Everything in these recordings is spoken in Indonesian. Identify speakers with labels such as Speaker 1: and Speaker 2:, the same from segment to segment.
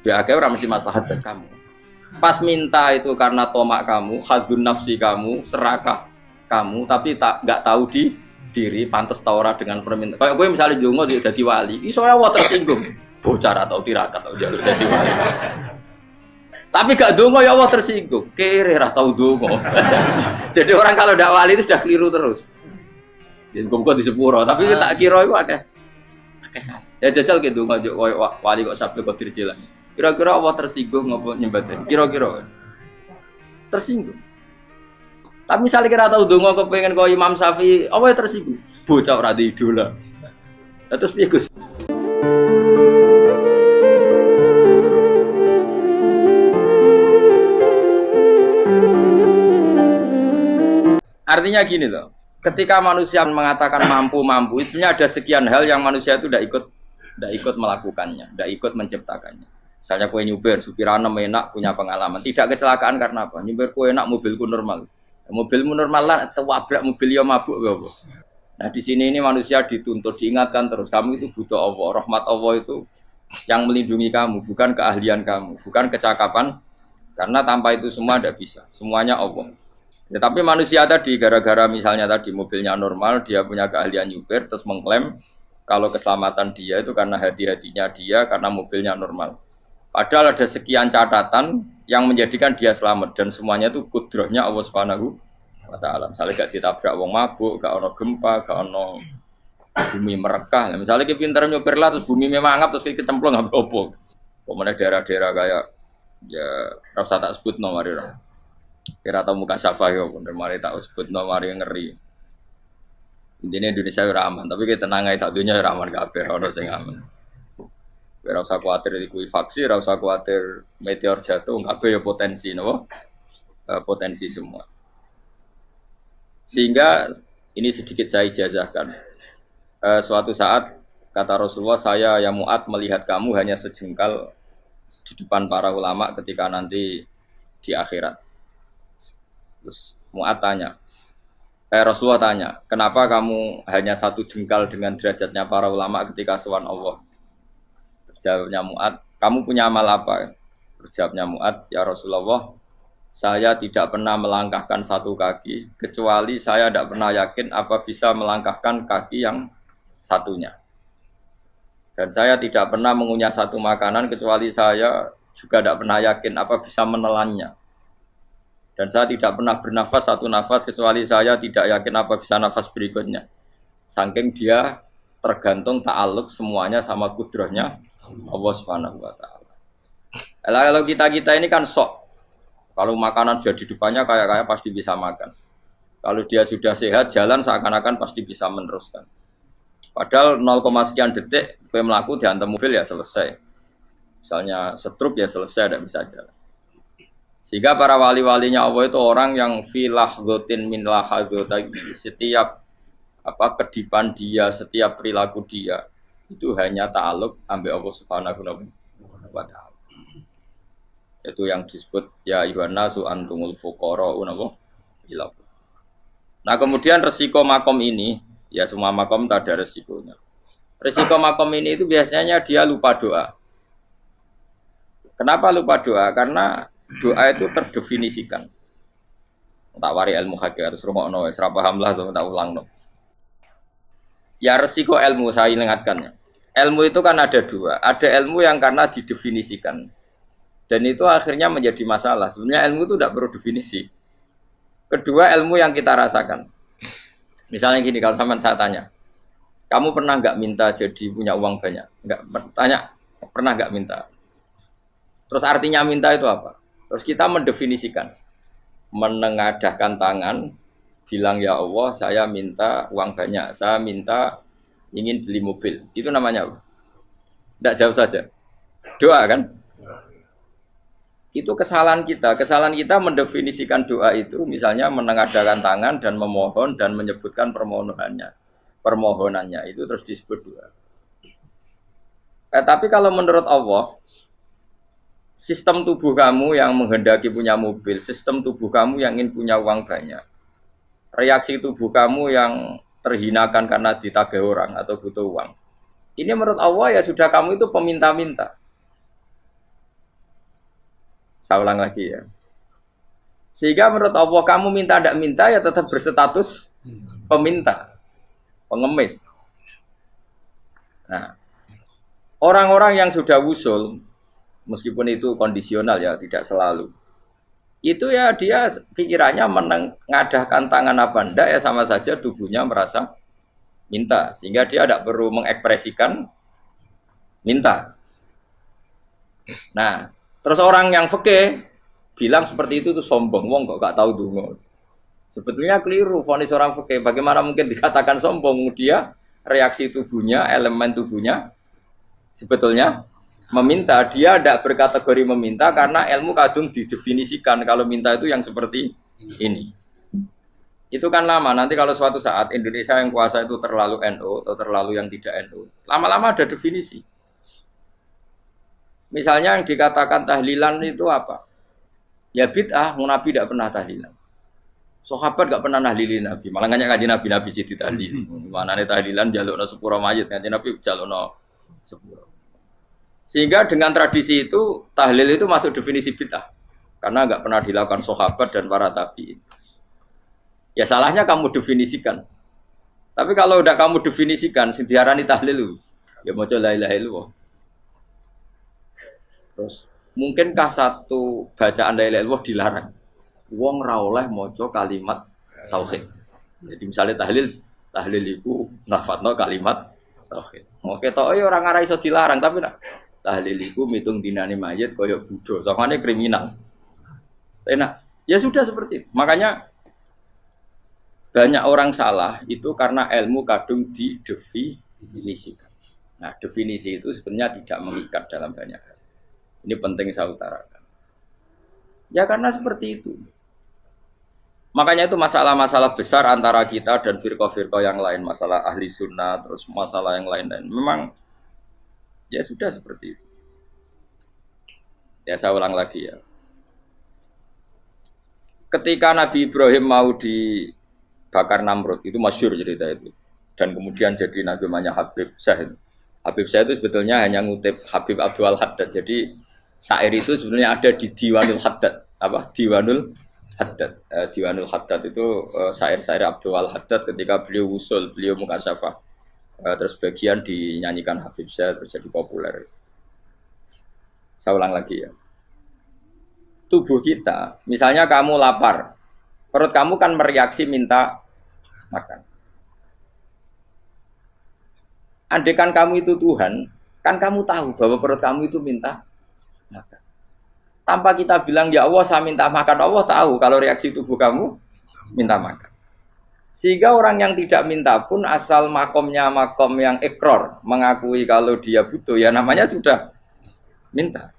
Speaker 1: Biar orang mesti maslahat buat kamu. Pas minta itu karena tomak kamu, hadun nafsi kamu, serakah kamu, tapi nggak tahu diri, pantas taura dengan permintaan. Kayak gue misalnya jongo jadi wali, iso ya tersinggung, bocah atau tirakat atau harus jadi wali. Tapi gak dongo ya Allah tersinggung, kere tahu dongo. Jadi orang kalau tidak wali itu sudah keliru terus. Jadi gue di sepuro, tapi tak kira itu akeh. Ya jajal gitu ngajak wali kok sabtu kok dirjilan. Kira-kira Allah tersinggung ngapa nyembah? Kira-kira tersinggung. Tapi misalnya kira tahu dongo kepengen kau Imam Syafi'i, apa yang tersinggung? Bocah ora di idola. Terus piye Gus? Artinya gini loh, ketika manusia mengatakan mampu, itu ada sekian hal yang manusia itu tidak ikut melakukannya, tidak ikut menciptakannya. Misalnya kue nyuber, supirana enak, punya pengalaman, tidak kecelakaan karena apa? Nyuber kue enak, mobilku normal. Mobilmu normal lah, tewabrak mobil yang mabuk apa? Nah di sini ini manusia dituntut, diingatkan terus, kamu itu butuh Allah, rahmat Allah itu yang melindungi kamu, bukan keahlian kamu, bukan kecakapan, karena tanpa itu semua tidak bisa, semuanya Allah. Ya, tapi manusia tadi gara-gara misalnya tadi mobilnya normal, dia punya keahlian nyuber, terus mengklaim kalau keselamatan dia itu karena hati-hatinya dia, karena mobilnya normal. Padahal ada sekian catatan yang menjadikan dia selamat dan semuanya itu kudrahnya Allah Subhanahu wa taala. Misalnya gak ditabrak wong mabuk, gak ono gempa, gak ono bumi merekah. Misalnya kita pintar nyopir lah terus bumi memangap terus kita cemplung nggak apa-apa. Pemenang daerah-daerah kayak ya rasa tak sebut nomor itu. Kira tahu muka siapa ya, bener mari tak sebut nomor yang ngeri. Intinya Indonesia aman, tapi kita tenang aja satunya aman kabeh, ono sing aman. Ora usah kuwatir likuifaksi, ora usah kuwatir meteor jatuh, kabeh ya potensi napa? Potensi semua. Sehingga ini sedikit saya ijazahkan. Suatu saat kata Rasulullah, saya yang Mu'ad melihat kamu hanya sejengkal di depan para ulama ketika nanti di akhirat. Terus Mu'ad tanya, Rasulullah tanya, kenapa kamu hanya satu jengkal dengan derajatnya para ulama ketika sowan Allah? Jawabnya Mu'ad, kamu punya amal apa? Jawabnya Mu'ad, ya Rasulullah, saya tidak pernah melangkahkan satu kaki, kecuali saya tidak pernah yakin apa bisa melangkahkan kaki yang satunya. Dan saya tidak pernah mengunyah satu makanan, kecuali saya juga tidak pernah yakin apa bisa menelannya. Dan saya tidak pernah bernafas satu nafas, kecuali saya tidak yakin apa bisa nafas berikutnya. Saking dia tergantung ta'aluk semuanya sama kudrahnya Allah Subhanahu wa taala. Kalau kita ini kan sok. Kalau makanan sudah di depannya kayak pasti bisa makan. Kalau dia sudah sehat jalan seakan-akan pasti bisa meneruskan. Padahal 0, sekian detik gue melaku dihantam mobil ya selesai. Misalnya stroke ya selesai tidak bisa jalan. Sehingga para wali-walinya Allah itu orang yang filah gotin min lahadotagi, setiap kedipan dia, setiap perilaku dia itu hanya ta'aluk ambil Allah Subhanahu wa taala. Itu yang disebut ya ayyuhan nasu antumul fuqara'u ila. Nah, kemudian resiko makom ini, ya semua makom tak ada resikonya. Resiko makom ini itu biasanya dia lupa doa. Kenapa lupa doa? Karena doa itu terdefinisikan. Tak wari ilmu hakikat terus rungokno wis ra paham lah tak ulangno. Ya resiko ilmu saya ingatkannya. Ilmu itu kan ada dua. Ada ilmu yang karena didefinisikan. Dan itu akhirnya menjadi masalah. Sebenarnya ilmu itu tidak perlu definisi. Kedua, ilmu yang kita rasakan. Misalnya gini, kalau saya tanya, kamu pernah nggak minta jadi punya uang banyak? Nggak, tanya, pernah nggak minta? Terus artinya minta itu apa? Terus kita mendefinisikan. Menengadahkan tangan, bilang ya Allah, saya minta uang banyak. Saya minta ingin beli mobil, itu namanya apa? Tidak jauh saja, doa kan? Itu kesalahan kita mendefinisikan doa itu, misalnya menengadahkan tangan dan memohon dan menyebutkan permohonannya itu terus disebut doa. Tapi kalau menurut Allah, sistem tubuh kamu yang menghendaki punya mobil, sistem tubuh kamu yang ingin punya uang banyak, reaksi tubuh kamu yang terhinakan karena ditagih orang atau butuh uang. Ini menurut Allah ya sudah kamu itu peminta-minta. Saya ulang lagi ya. Sehingga menurut Allah kamu minta tidak minta ya tetap berstatus peminta, pengemis. Nah, orang-orang yang sudah wusul, meskipun itu kondisional ya, tidak selalu. Itu ya dia pikirannya mengadahkan tangan apa ndak ya sama saja tubuhnya merasa minta. Sehingga dia tidak perlu mengekspresikan minta. Nah, terus orang yang fikih bilang seperti itu tuh sombong, wong kok gak tahu dungo. Sebetulnya keliru vonis orang fikih. Bagaimana mungkin dikatakan sombong? Dia reaksi tubuhnya, elemen tubuhnya sebetulnya meminta. Dia tidak berkategori meminta karena ilmu kadung didefinisikan kalau minta itu yang seperti ini. Itu kan lama. Nanti kalau suatu saat Indonesia yang kuasa itu terlalu NU atau terlalu yang tidak NU, lama-lama ada definisi. Misalnya yang dikatakan tahlilan itu apa? Ya bid'ah, Nabi tidak pernah tahlilan. Sahabat gak pernah nahlilin Nabi, malah ngajak kaji Nabi jadi tahlil. Mana nih tahlilan jalukno sepuro mayit, ngaji Nabi jalukno sepuro. Sehingga dengan tradisi itu tahlil itu masuk definisi bid'ah, karena gak pernah dilakukan sahabat dan para tabi'in. Ya salahnya kamu definisikan. Tapi kalau udah kamu definisikan, diarani tahlil, ya mau la ilaha illallah. Terus mungkinkah satu bacaan la ilaha illallah dilarang? Wong ra oleh maca kalimat tauhid. Jadi misalnya tahlil iku nafatno kalimat tauhid. Mau ketok ya ora ngara iso dilarang tapi nak tahlil iku mitung dinane mayit kaya Buddha. Sangane kriminal. Enak. Ya sudah seperti itu. Makanya banyak orang salah itu karena ilmu kadung didefinisikan. Nah, definisi itu sebenarnya tidak mengikat dalam banyak hal. Ini penting saya utarakan. Ya karena seperti itu. Makanya itu masalah-masalah besar antara kita dan firqah-firqah yang lain. Masalah ahli sunnah, terus masalah yang lain-lain. Memang ya sudah seperti itu. Ya saya ulang lagi ya. Ketika Nabi Ibrahim mau dibakar Namrud, itu masyhur cerita itu. Dan kemudian jadi namanya Habib Syahid. Habib Syahid itu sebetulnya hanya ngutip Habib Abdul Haddad. Jadi syair itu sebenarnya ada di Diwanul Haddad. Apa? Diwanul Haddad. Diwanul Haddad itu syair-syair Abdul Haddad ketika beliau usul, beliau mukasyafah. Terus bagian dinyanyikan Habib Syahid terus jadi populer. Saya ulang lagi ya. Tubuh kita, misalnya kamu lapar, perut kamu kan mereaksi minta makan. Andaikan kamu itu Tuhan, kan kamu tahu bahwa perut kamu itu minta makan. Tanpa kita bilang, ya Allah saya minta makan, Allah tahu kalau reaksi tubuh kamu minta makan. Sehingga orang yang tidak minta pun asal makomnya makom yang ikror, mengakui kalau dia butuh, ya namanya sudah minta.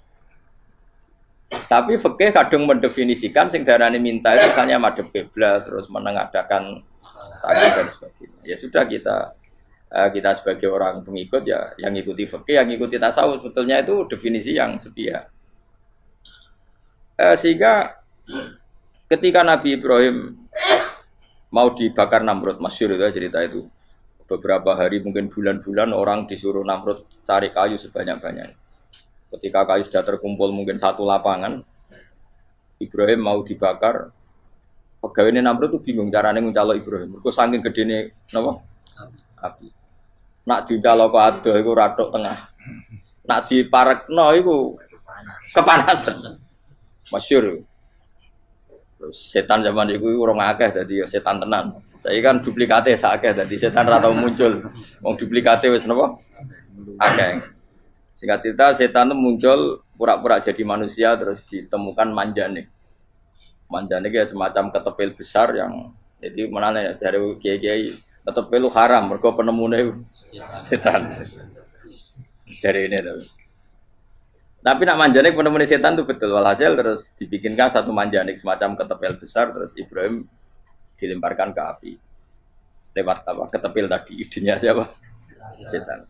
Speaker 1: Tapi fikih kadung mendefinisikan sing darane minta itu misalnya madhep kiblat terus menengadakan tangan dan sebagainya. Ya sudah kita sebagai orang pengikut ya yang ikuti fikih, yang ikuti tasawuf sebetulnya itu definisi yang sepihak. Sehingga ketika Nabi Ibrahim mau dibakar Namrud, masyhur itu cerita itu. Beberapa hari mungkin bulan-bulan orang disuruh Namrud cari kayu sebanyak-banyaknya. Ketika kayu sudah terkumpul mungkin satu lapangan, Ibrahim mau dibakar. Pegawai Namrud itu bingung caranya mencalok Ibrahim. Mereka saking gedene napa? Api. Nak dincalok kok adoh iku ratok tengah. Nak diparekno iku kepanasan. Masyhur. Terus setan zaman iku ora akeh dadi setan tenan. Saiki kan duplikate sakeh dadi setan ra tau muncul. Wong duplikate wis napa? Akeh. Singkat cerita setan itu muncul pura-pura jadi manusia terus ditemukan manjane. Manjane itu semacam ketepil besar yang jadi mana dari kiai-kiai ketepil itu haram mergo penemune setan. Jari ini tuh. Tapi nak manjane penemune setan itu betul walhasil terus dibikinkan satu manjane semacam ketepil besar terus Ibrahim dilemparkan ke api. Lewat apa? Ketepil tadi idenya siapa? Setan.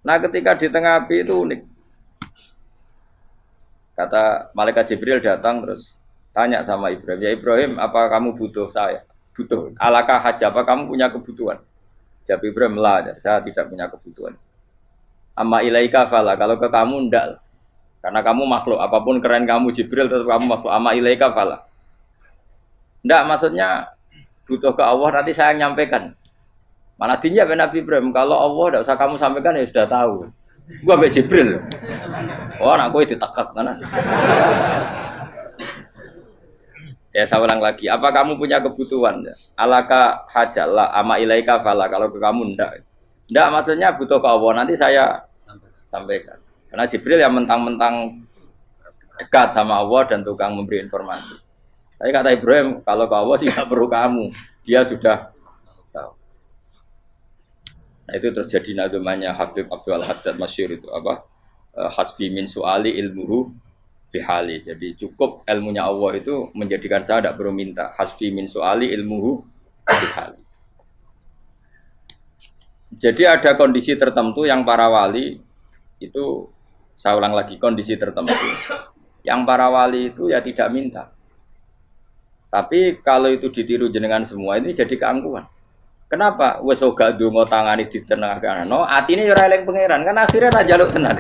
Speaker 1: Nah ketika di tengah api itu unik. Kata malaikat Jibril datang terus tanya sama Ibrahim, ya Ibrahim apa kamu butuh saya? Butuh. Alakah haja apa kamu punya kebutuhan? Jawab Ibrahim lah, saya tidak punya kebutuhan. Amma ilaika fala, kalau ke kamu ndak. Karena kamu makhluk, apapun keren kamu Jibril tetap kamu makhluk. Ama ilaika fala. Ndak, maksudnya butuh ke Allah nanti saya nyampaikan. Malah dinya Nabi Ibrahim, kalau Allah tidak usah kamu sampaikan ya sudah tahu. Gua ambek Jibril. Oh, anak gue ditekak mana? Ya saya ulang lagi, apa kamu punya kebutuhan? Alaka hajalah ama ilaika fala, kalau ke kamu ndak. Ndak maksudnya butuh ke Allah nanti saya sampaikan. Karena Jibril yang mentang-mentang dekat sama Allah dan tukang memberi informasi. Tapi kata Ibrahim, kalau ke Allah sih nggak perlu kamu, dia sudah tahu. Nah itu terjadi namanya Habib Abdul Haddad Masyhur itu apa? Hasbi min su'ali ilmuhu bihali. Jadi cukup ilmunya Allah itu menjadikan saya tidak perlu minta. Hasbi min su'ali ilmuhu bihali. Jadi ada kondisi tertentu yang para wali itu, saya ulang lagi, kondisi tertentu yang para wali itu ya tidak minta. Tapi kalau itu ditiru jenengan semua ini jadi keangkuhan. Kenapa? Wes ora ndonga tangane ditenangkan. No, atine ya ora eling pangeran, kan akhirnya ra njaluk tenan.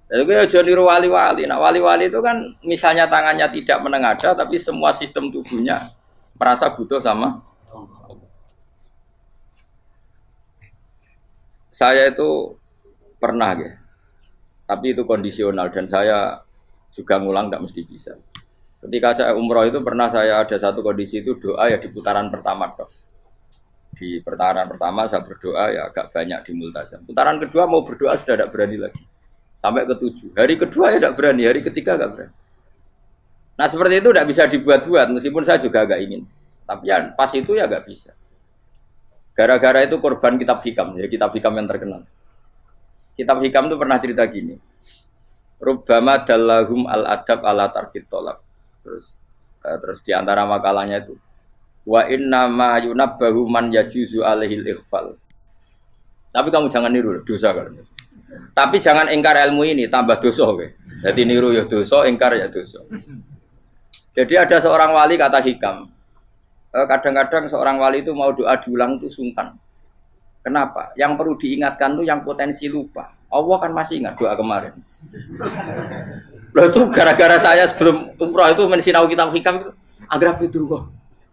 Speaker 1: Jadi gue aja niru wali-wali. Nah wali-wali itu kan misalnya tangannya tidak menengadah, tapi semua sistem tubuhnya merasa butuh sama. Saya itu pernah ya, tapi itu kondisional dan saya juga ngulang tidak mesti bisa. Ketika saya umroh itu pernah saya ada satu kondisi itu doa ya di putaran pertama toh. Di putaran pertama saya berdoa ya agak banyak di multazam. Putaran kedua mau berdoa sudah tidak berani lagi. Sampai ke-7. Hari kedua ya tidak berani, hari ketiga tidak berani. Nah seperti itu tidak bisa dibuat-buat meskipun saya juga agak ingin. Tapi ya pas itu ya nggak bisa. Gara-gara itu korban kitab hikam, ya kitab hikam yang terkenal. Kitab hikam itu pernah cerita gini. Rubbama dallahum al-adab ala tarkit tolak. Terus di antara makalahnya itu wa inna ma yunabbahu man yajuzu alaihil ikhfal. Tapi kamu jangan niru dosa kan. Tapi jangan ingkar ilmu ini tambah dosa kowe. Jadi niru ya dosa, ingkar ya dosa. Jadi ada seorang wali kata hikam. Kadang-kadang seorang wali itu mau doa diulang itu sungkan. Kenapa? Yang perlu diingatkan itu yang potensi lupa. Allah kan masih ingat doa kemarin. Loh itu gara-gara saya sebelum umroh itu mensinau kitab hikam itu agar itu kok.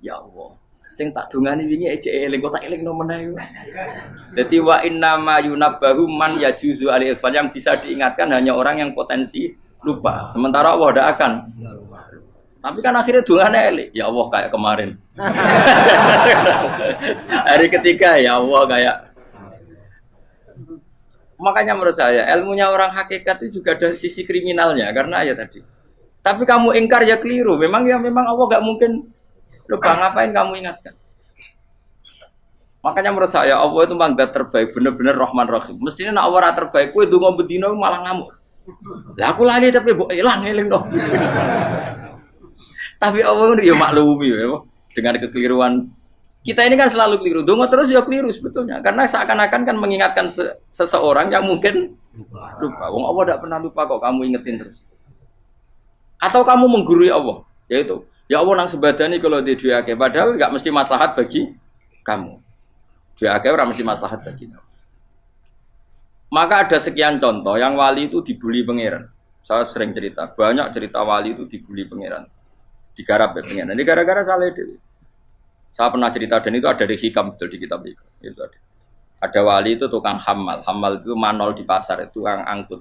Speaker 1: Ya Allah, sing tak dungani wingi ejek eling kok tak eling nomene yo. Dadi wa inna ma yunabbahu man yajuzu alil yang bisa diingatkan hanya orang yang potensi lupa. Sementara Allah tidak akan. Tapi kan akhirnya dungane eling. Ya Allah kayak kemarin. Hari ketiga ya Allah kayak. Makanya menurut saya ilmunya orang hakikat itu juga ada sisi kriminalnya karena ya tadi. Tapi kamu ingkar ya keliru. Memang Allah gak mungkin lupa, ngapain kamu ingatkan? Makanya menurut saya Allah itu manggat terbaik, bener-bener Rahman Rahim. Mestinya nak Allah terbaik, kue donga bedino malah ngamuk. Lah aku lali tapi mbok eling dong. Tapi Allah itu ya maklumi ya, dengan kekeliruan. Kita ini kan selalu keliru, donga terus ya keliru sebetulnya. Karena seakan-akan kan mengingatkan seseorang yang mungkin lupa. Wong Allah tidak pernah lupa kok, kamu ingetin terus. Atau kamu menggurui Allah, yaitu ya Allah nang sebadani kalau di duake, padahal nggak mesti maslahat bagi kamu. Duake orang mesti maslahat bagi kamu. Maka ada sekian contoh yang wali itu dibully pangeran. Saya sering cerita, banyak cerita wali itu dibully pangeran, digarap ya pangeran. Ini gara-gara salah itu. Saya pernah cerita dan itu ada di hikam betul di kitab itu ada. Ada wali itu tukang hamal itu manol di pasar, itu tukang angkut.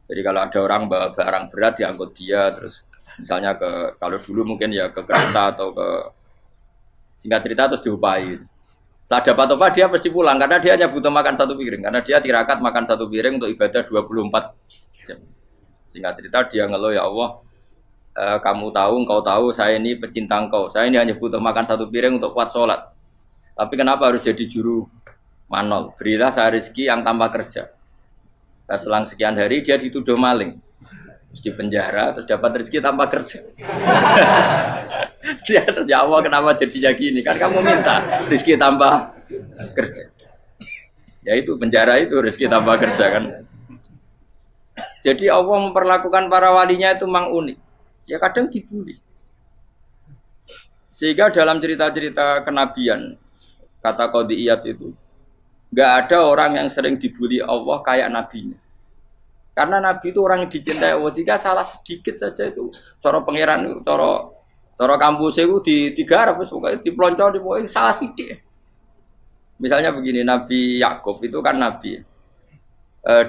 Speaker 1: Jadi kalau ada orang bawa barang berat diangkut dia, terus misalnya kalau dulu mungkin ya ke kereta atau ke singkat cerita terus diupahi. Setelah dapat apa dia pasti pulang karena dia hanya butuh makan satu piring karena dia tirakat makan satu piring untuk ibadah 24 jam. Singkat cerita dia ngeluh ya Allah, kamu tahu, engkau tahu saya ini pecinta engkau. Saya ini hanya butuh makan satu piring untuk kuat sholat. Tapi kenapa harus jadi juru manol? Berilah saya rezeki yang tanpa kerja. Nah, selang sekian hari dia dituduh maling, terus di penjara, terus dapat rezeki tanpa kerja. Dia terjawab kenapa jadinya gini? Kan kamu minta rezeki tanpa kerja. Ya itu penjara itu rezeki tanpa kerja kan. Jadi Allah memperlakukan para walinya itu memang unik. Ya kadang dibully. Sehingga dalam cerita-cerita kenabian kata Qadiyat itu nggak ada orang yang sering dibully Allah kayak nabinya. Karena Nabi itu orang yang dicintai Allah. Jika salah sedikit saja itu, cara pangeran, cara kampus itu digarap, pokoknya dipelonco, pokoknya salah sedikit. Misalnya begini, Nabi Yakub itu kan Nabi.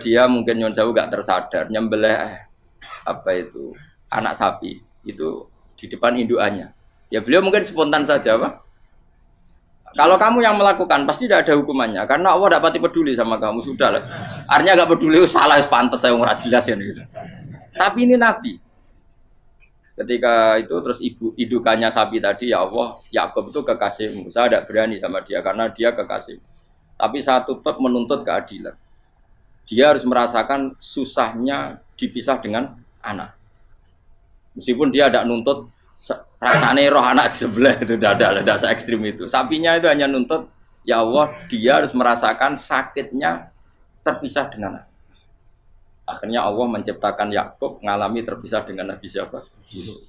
Speaker 1: Dia mungkin nyon jauh gak tersadar nyembelih anak sapi itu di depan indukannya. Ya beliau mungkin spontan saja, Pak. Kalau kamu yang melakukan pasti tidak ada hukumannya karena Allah tidak pati peduli sama kamu, sudah lah. Artinya gak peduli, salah pantas saya ora jelas ya gitu. Tapi ini Nabi. Ketika itu terus indukannya sapi tadi, ya Allah, Yakub itu kekasihmu. Saya tidak berani sama dia karena dia kekasih. Tapi saya tetap menuntut keadilan. Dia harus merasakan susahnya dipisah dengan anak. Meskipun dia tidak nuntut rasanya roh anak sebelah itu tidak se ekstrim itu. Sapinya itu hanya nuntut, ya Allah, dia harus merasakan sakitnya terpisah dengan anak. Akhirnya Allah menciptakan Yakub ngalami terpisah dengan Nabi siapa? Yusuf.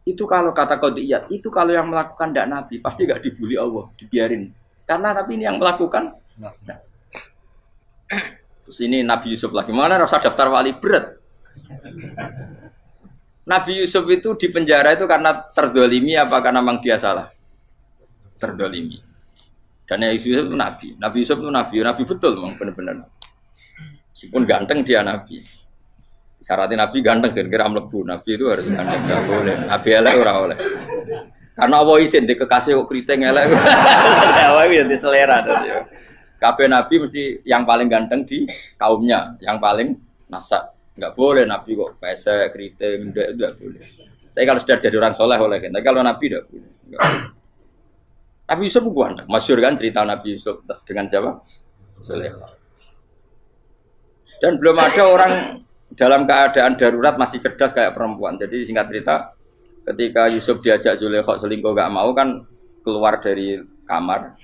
Speaker 1: Itu kalau kata qadiyat, itu kalau yang melakukan tidak Nabi pasti gak dibully Allah, dibiarin. Karena Nabi ini yang melakukan. Nah. Terus ini Nabi Yusuf lagi, mana rasa daftar wali berat. Nabi Yusuf itu di penjara itu karena terdolimi apa karena memang dia salah? Terdolimi. Dan Nabi Yusuf itu Nabi. Nabi Yusuf itu Nabi betul memang benar-benar. Meskipun ganteng dia Nabi. Syaratnya Nabi ganteng kira-kira mlebu. Nabi itu harus ganteng, enggak boleh. Nabi elek ora oleh. Karena Allah izin di kekasih kok kriting elek. Allah ya di selera tadi. Kabeh Nabi mesti yang paling ganteng di kaumnya, yang paling nasab. Enggak boleh Nabi kok pesek, kriting, enggak boleh. Tapi kalau sudah jadi orang soleh oleh kan. Tapi kalau Nabi enggak boleh. Nabi Yusuf ganteng. Masyhur kan cerita Nabi Yusuf dengan siapa? Zulaikha. Dan belum ada orang dalam keadaan darurat masih cerdas kayak perempuan. Jadi singkat cerita, ketika Yusuf diajak Zulaikha selingkuh gak mau kan keluar dari kamar.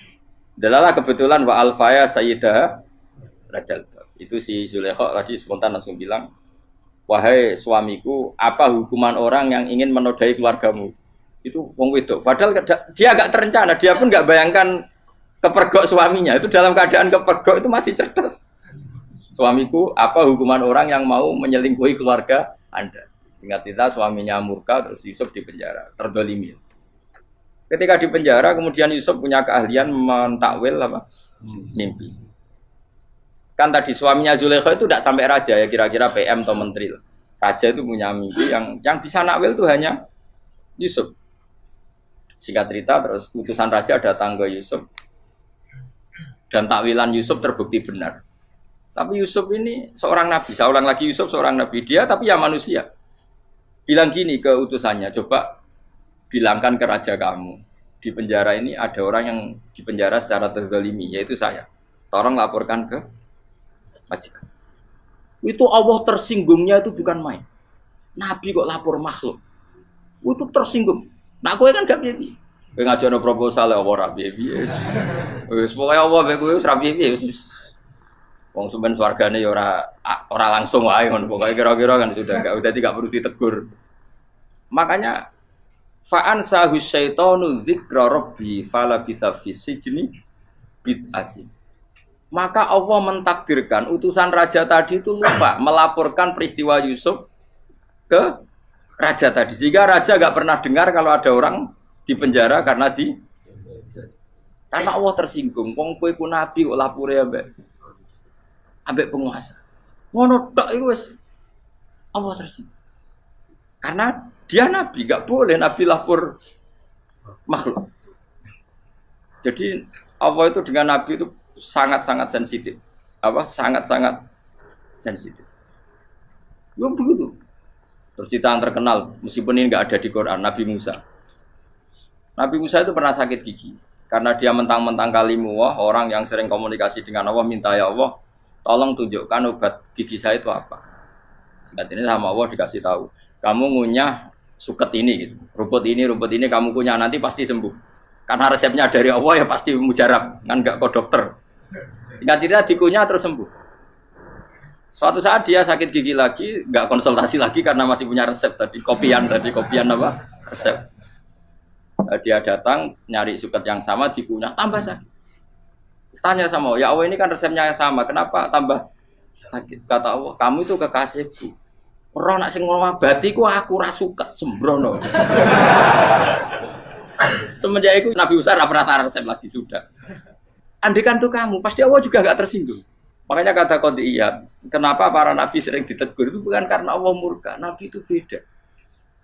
Speaker 1: Dalalah kebetulan wa alfaya sayyidah rajal. Itu si Zulaikha tadi spontan langsung bilang, wahai suamiku, apa hukuman orang yang ingin menodai keluargamu? Itu wong wedok. Padahal dia agak terencana, dia pun gak bayangkan kepergok suaminya. Itu dalam keadaan kepergok itu masih cerdas. Suamiku, apa hukuman orang yang mau menyelingkuhi keluarga Anda? Singkat cerita suaminya murka terus Yusuf di penjara, terdolimi. Ketika di penjara kemudian Yusuf punya keahlian mentakwil mimpi. Kan tadi suaminya Zulaikha itu tidak sampai raja ya, kira-kira PM atau menteri. Raja itu punya mimpi yang bisa nakwil itu hanya Yusuf. Singkat cerita terus utusan raja datang ke Yusuf dan takwilan Yusuf terbukti benar. Tapi Yusuf ini seorang nabi, saya ulang lagi Yusuf seorang nabi, dia tapi ya manusia. Bilang gini ke utusannya, coba bilangkan ke raja kamu, di penjara ini ada orang yang di penjara secara terzalimi, yaitu saya. Tolong laporkan ke majikan. Itu Allah tersinggungnya itu bukan main. Nabi kok lapor makhluk. Itu tersinggung. Nah kowe kan gak piye. Kowe ngajono proposal ora piye. Wis pokoke Allah kowe wis ra piye. Wong sampean swargane ya ora langsung wae ngono pokoke kira-kira kan sudah enggak perlu ditegur. Makanya fa'an sahu syaitanu dzikra rabbi fala bisa fisijni bid'asi. Maka Allah mentakdirkan utusan raja tadi itu lupa melaporkan peristiwa Yusuf ke raja tadi. Sehingga raja enggak pernah dengar kalau ada orang di penjara karena Allah tersinggung. Wong kowe ku nabi kok lapore ambek penguasa. Ngono tok iku wis Allah tersinggung. Karena dia nabi, enggak boleh nabi lapor makhluk. Jadi Allah itu dengan nabi itu sangat-sangat sensitif. Sangat-sangat sensitif. Ya begitu. Terus cerita yang terkenal, meskipun ini enggak ada di Quran, Nabi Musa. Nabi Musa itu pernah sakit gigi karena dia mentang-mentang kalimullah, orang yang sering komunikasi dengan Allah minta ya Allah tolong tunjukkan obat gigi saya itu apa. Singkat ini sama Allah dikasih tahu. Kamu ngunyah suket ini gitu. Rumput ini kamu kunyah nanti pasti sembuh. Karena resepnya dari Allah ya pasti mujarab. Kan enggak kok dokter. Singkat cerita dikunyah terus sembuh. Suatu saat dia sakit gigi lagi, enggak konsultasi lagi karena masih punya resep tadi. Kopian apa? Resep. Dia datang nyari suket yang sama dikunyah tambah sakit. Tanya sama, ya Allah ini kan resepnya yang sama, kenapa tambah sakit. Kata Allah, kamu itu kekasihku. Ora nak sing ngobati ku aku ora suket sembrono. Semenjak itu Nabi Musa ora pernah resep lagi sudah. Andikan tuh kamu, pasti Allah juga enggak tersinggung. Makanya kata Qadiyat, kenapa para nabi sering ditegur itu bukan karena Allah murka, nabi itu beda.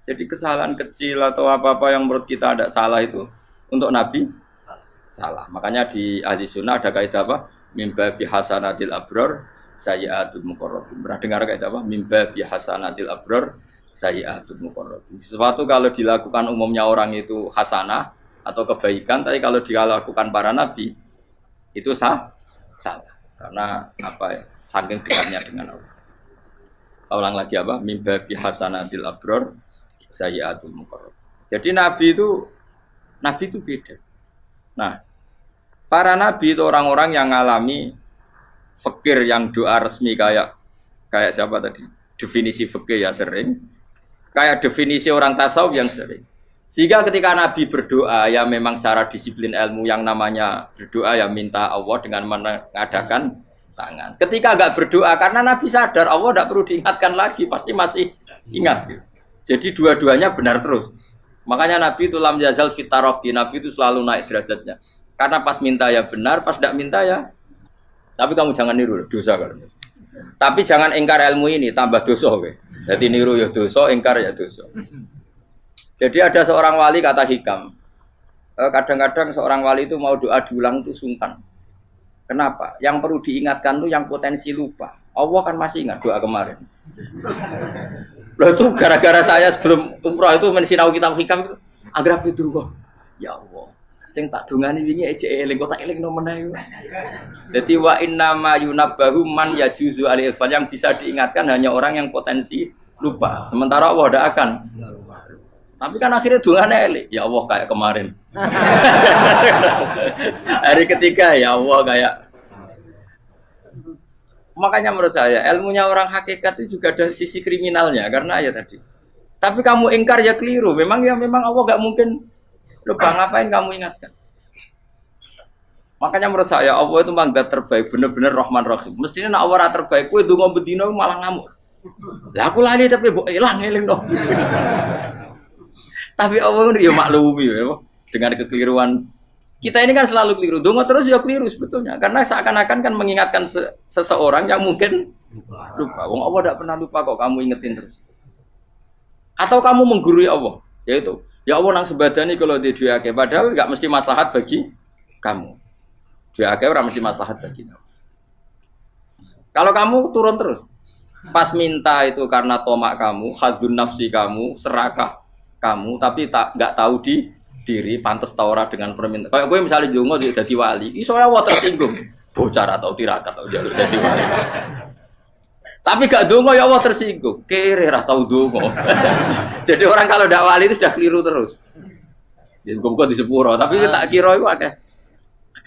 Speaker 1: Jadi kesalahan kecil atau apa-apa yang menurut kita ada salah itu untuk nabi salah. Makanya di ahli sunnah ada kaidah apa? Mimba bihasanatil abror sayyi'atul muqarrabin. Pernah dengar kaidah apa? Mimba bihasanatil abror sayyi'atul muqarrabin. Sesuatu kalau dilakukan umumnya orang itu hasanah atau kebaikan, tapi kalau dilakukan para nabi itu salah. Karena apa ya? Saking dekatnya dengan Allah. Saya ulang lagi apa? Mimba bihasanatil abror sayyi'atul muqarrabin. Jadi nabi itu beda. Nah, para nabi itu orang-orang yang ngalami fikir yang doa resmi kayak siapa tadi? Definisi fikir ya sering. Kayak definisi orang tasawuf yang sering. Sehingga ketika Nabi berdoa ya memang secara disiplin ilmu yang namanya berdoa ya minta Allah dengan mengadakan tangan. Ketika enggak berdoa karena Nabi sadar Allah tidak perlu diingatkan lagi, pasti masih ingat. Jadi dua-duanya benar terus. Makanya Nabi itu lam yazal fitaroki, Nabi itu selalu naik derajatnya. Karena pas minta ya benar, pas tidak minta ya. Tapi kamu jangan niru dosa kan. Tapi jangan ingkar ilmu ini tambah dosa. Jadi niru ya dosa, ingkar ya dosa. Jadi ada seorang wali kata Hikam, kadang-kadang seorang wali itu mau doa diulang itu sungkan. Kenapa? Yang perlu diingatkan itu yang potensi lupa. Allah kan masih ingat doa kemarin. Loh itu gara-gara saya sebelum umroh itu mensinau kitab Hikam itu agar itu ya Allah. Sing tak dungani wingi ejek eling kok tak eling no meneh. Dadi wa inna ma yunabbahu man yajuzu alil yang bisa diingatkan hanya orang yang potensi lupa. Sementara Allah tidak akan. Tapi kan akhirnya dungane eling. Ya Allah kayak kemarin. Hari ketiga ya Allah kayak. Makanya menurut saya ilmunya orang hakikat itu juga ada sisi kriminalnya karena ya tadi. Tapi kamu ingkar ya keliru. Memang Allah enggak mungkin lupa, ngapain kamu ingatkan? Makanya menurut saya Allah itu memang zat terbaik, benar-benar Rahman Rahim. Mestinya nak Allah terbaik, kowe ndonga bedino malah ngamuk. Lah aku lali tapi mbok ilang eling dong. Tapi Allah itu ya maklumi ya, dengan kekeliruan. Kita ini kan selalu keliru. Dongo terus ya keliru sebetulnya. Karena seakan-akan kan mengingatkan seseorang yang mungkin lupa. Wong Allah tidak pernah lupa kok, kamu ingetin terus. Atau kamu menggurui Allah, yaitu ya Allah nang sebadani kalau di duake, padahal enggak mesti maslahat bagi kamu. Duake ora mesti maslahat bagi kamu. Kalau kamu turun terus, pas minta itu karena tomak kamu, hadun nafsi kamu, serakah kamu, tapi enggak tahu diri pantas taura dengan permintaan. Kayak gue misalnya jongo jadi wali, iso Allah tersinggung. Bocah atau tirakat atau jalur jadi wali. Tapi gak dongo ya Allah tersinggung. Kere ra tau dongo. Jadi orang kalau ndak wali itu sudah keliru terus. Ya kok di sepuro, tapi tak kira iku akeh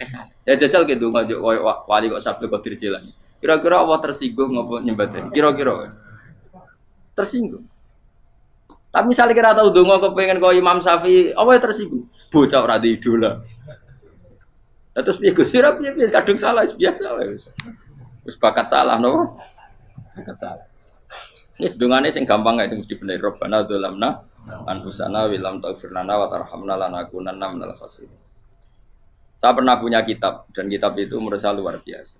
Speaker 1: salah. Ya jajal ke dongo koyo wali kok sabtu kok dirjelan. Kira-kira Allah tersinggung ngopo nyembadani? Kira-kira tersinggung. Tapi misalnya kira tahu dongo kepengen kau Imam Syafi'i, apa yang tersinggung? Bocah ora di idola. Terus piye Gus? Piye kadung salah biasa wis. Wis bakat salah no. Bakat salah. Ini sedungane sing gampang gak mesti bener Rabbana dzalamna anfusana wa lam taghfir lana wa tarhamna lanakunanna minal khasirin. Saya pernah punya kitab dan kitab itu menurut saya luar biasa.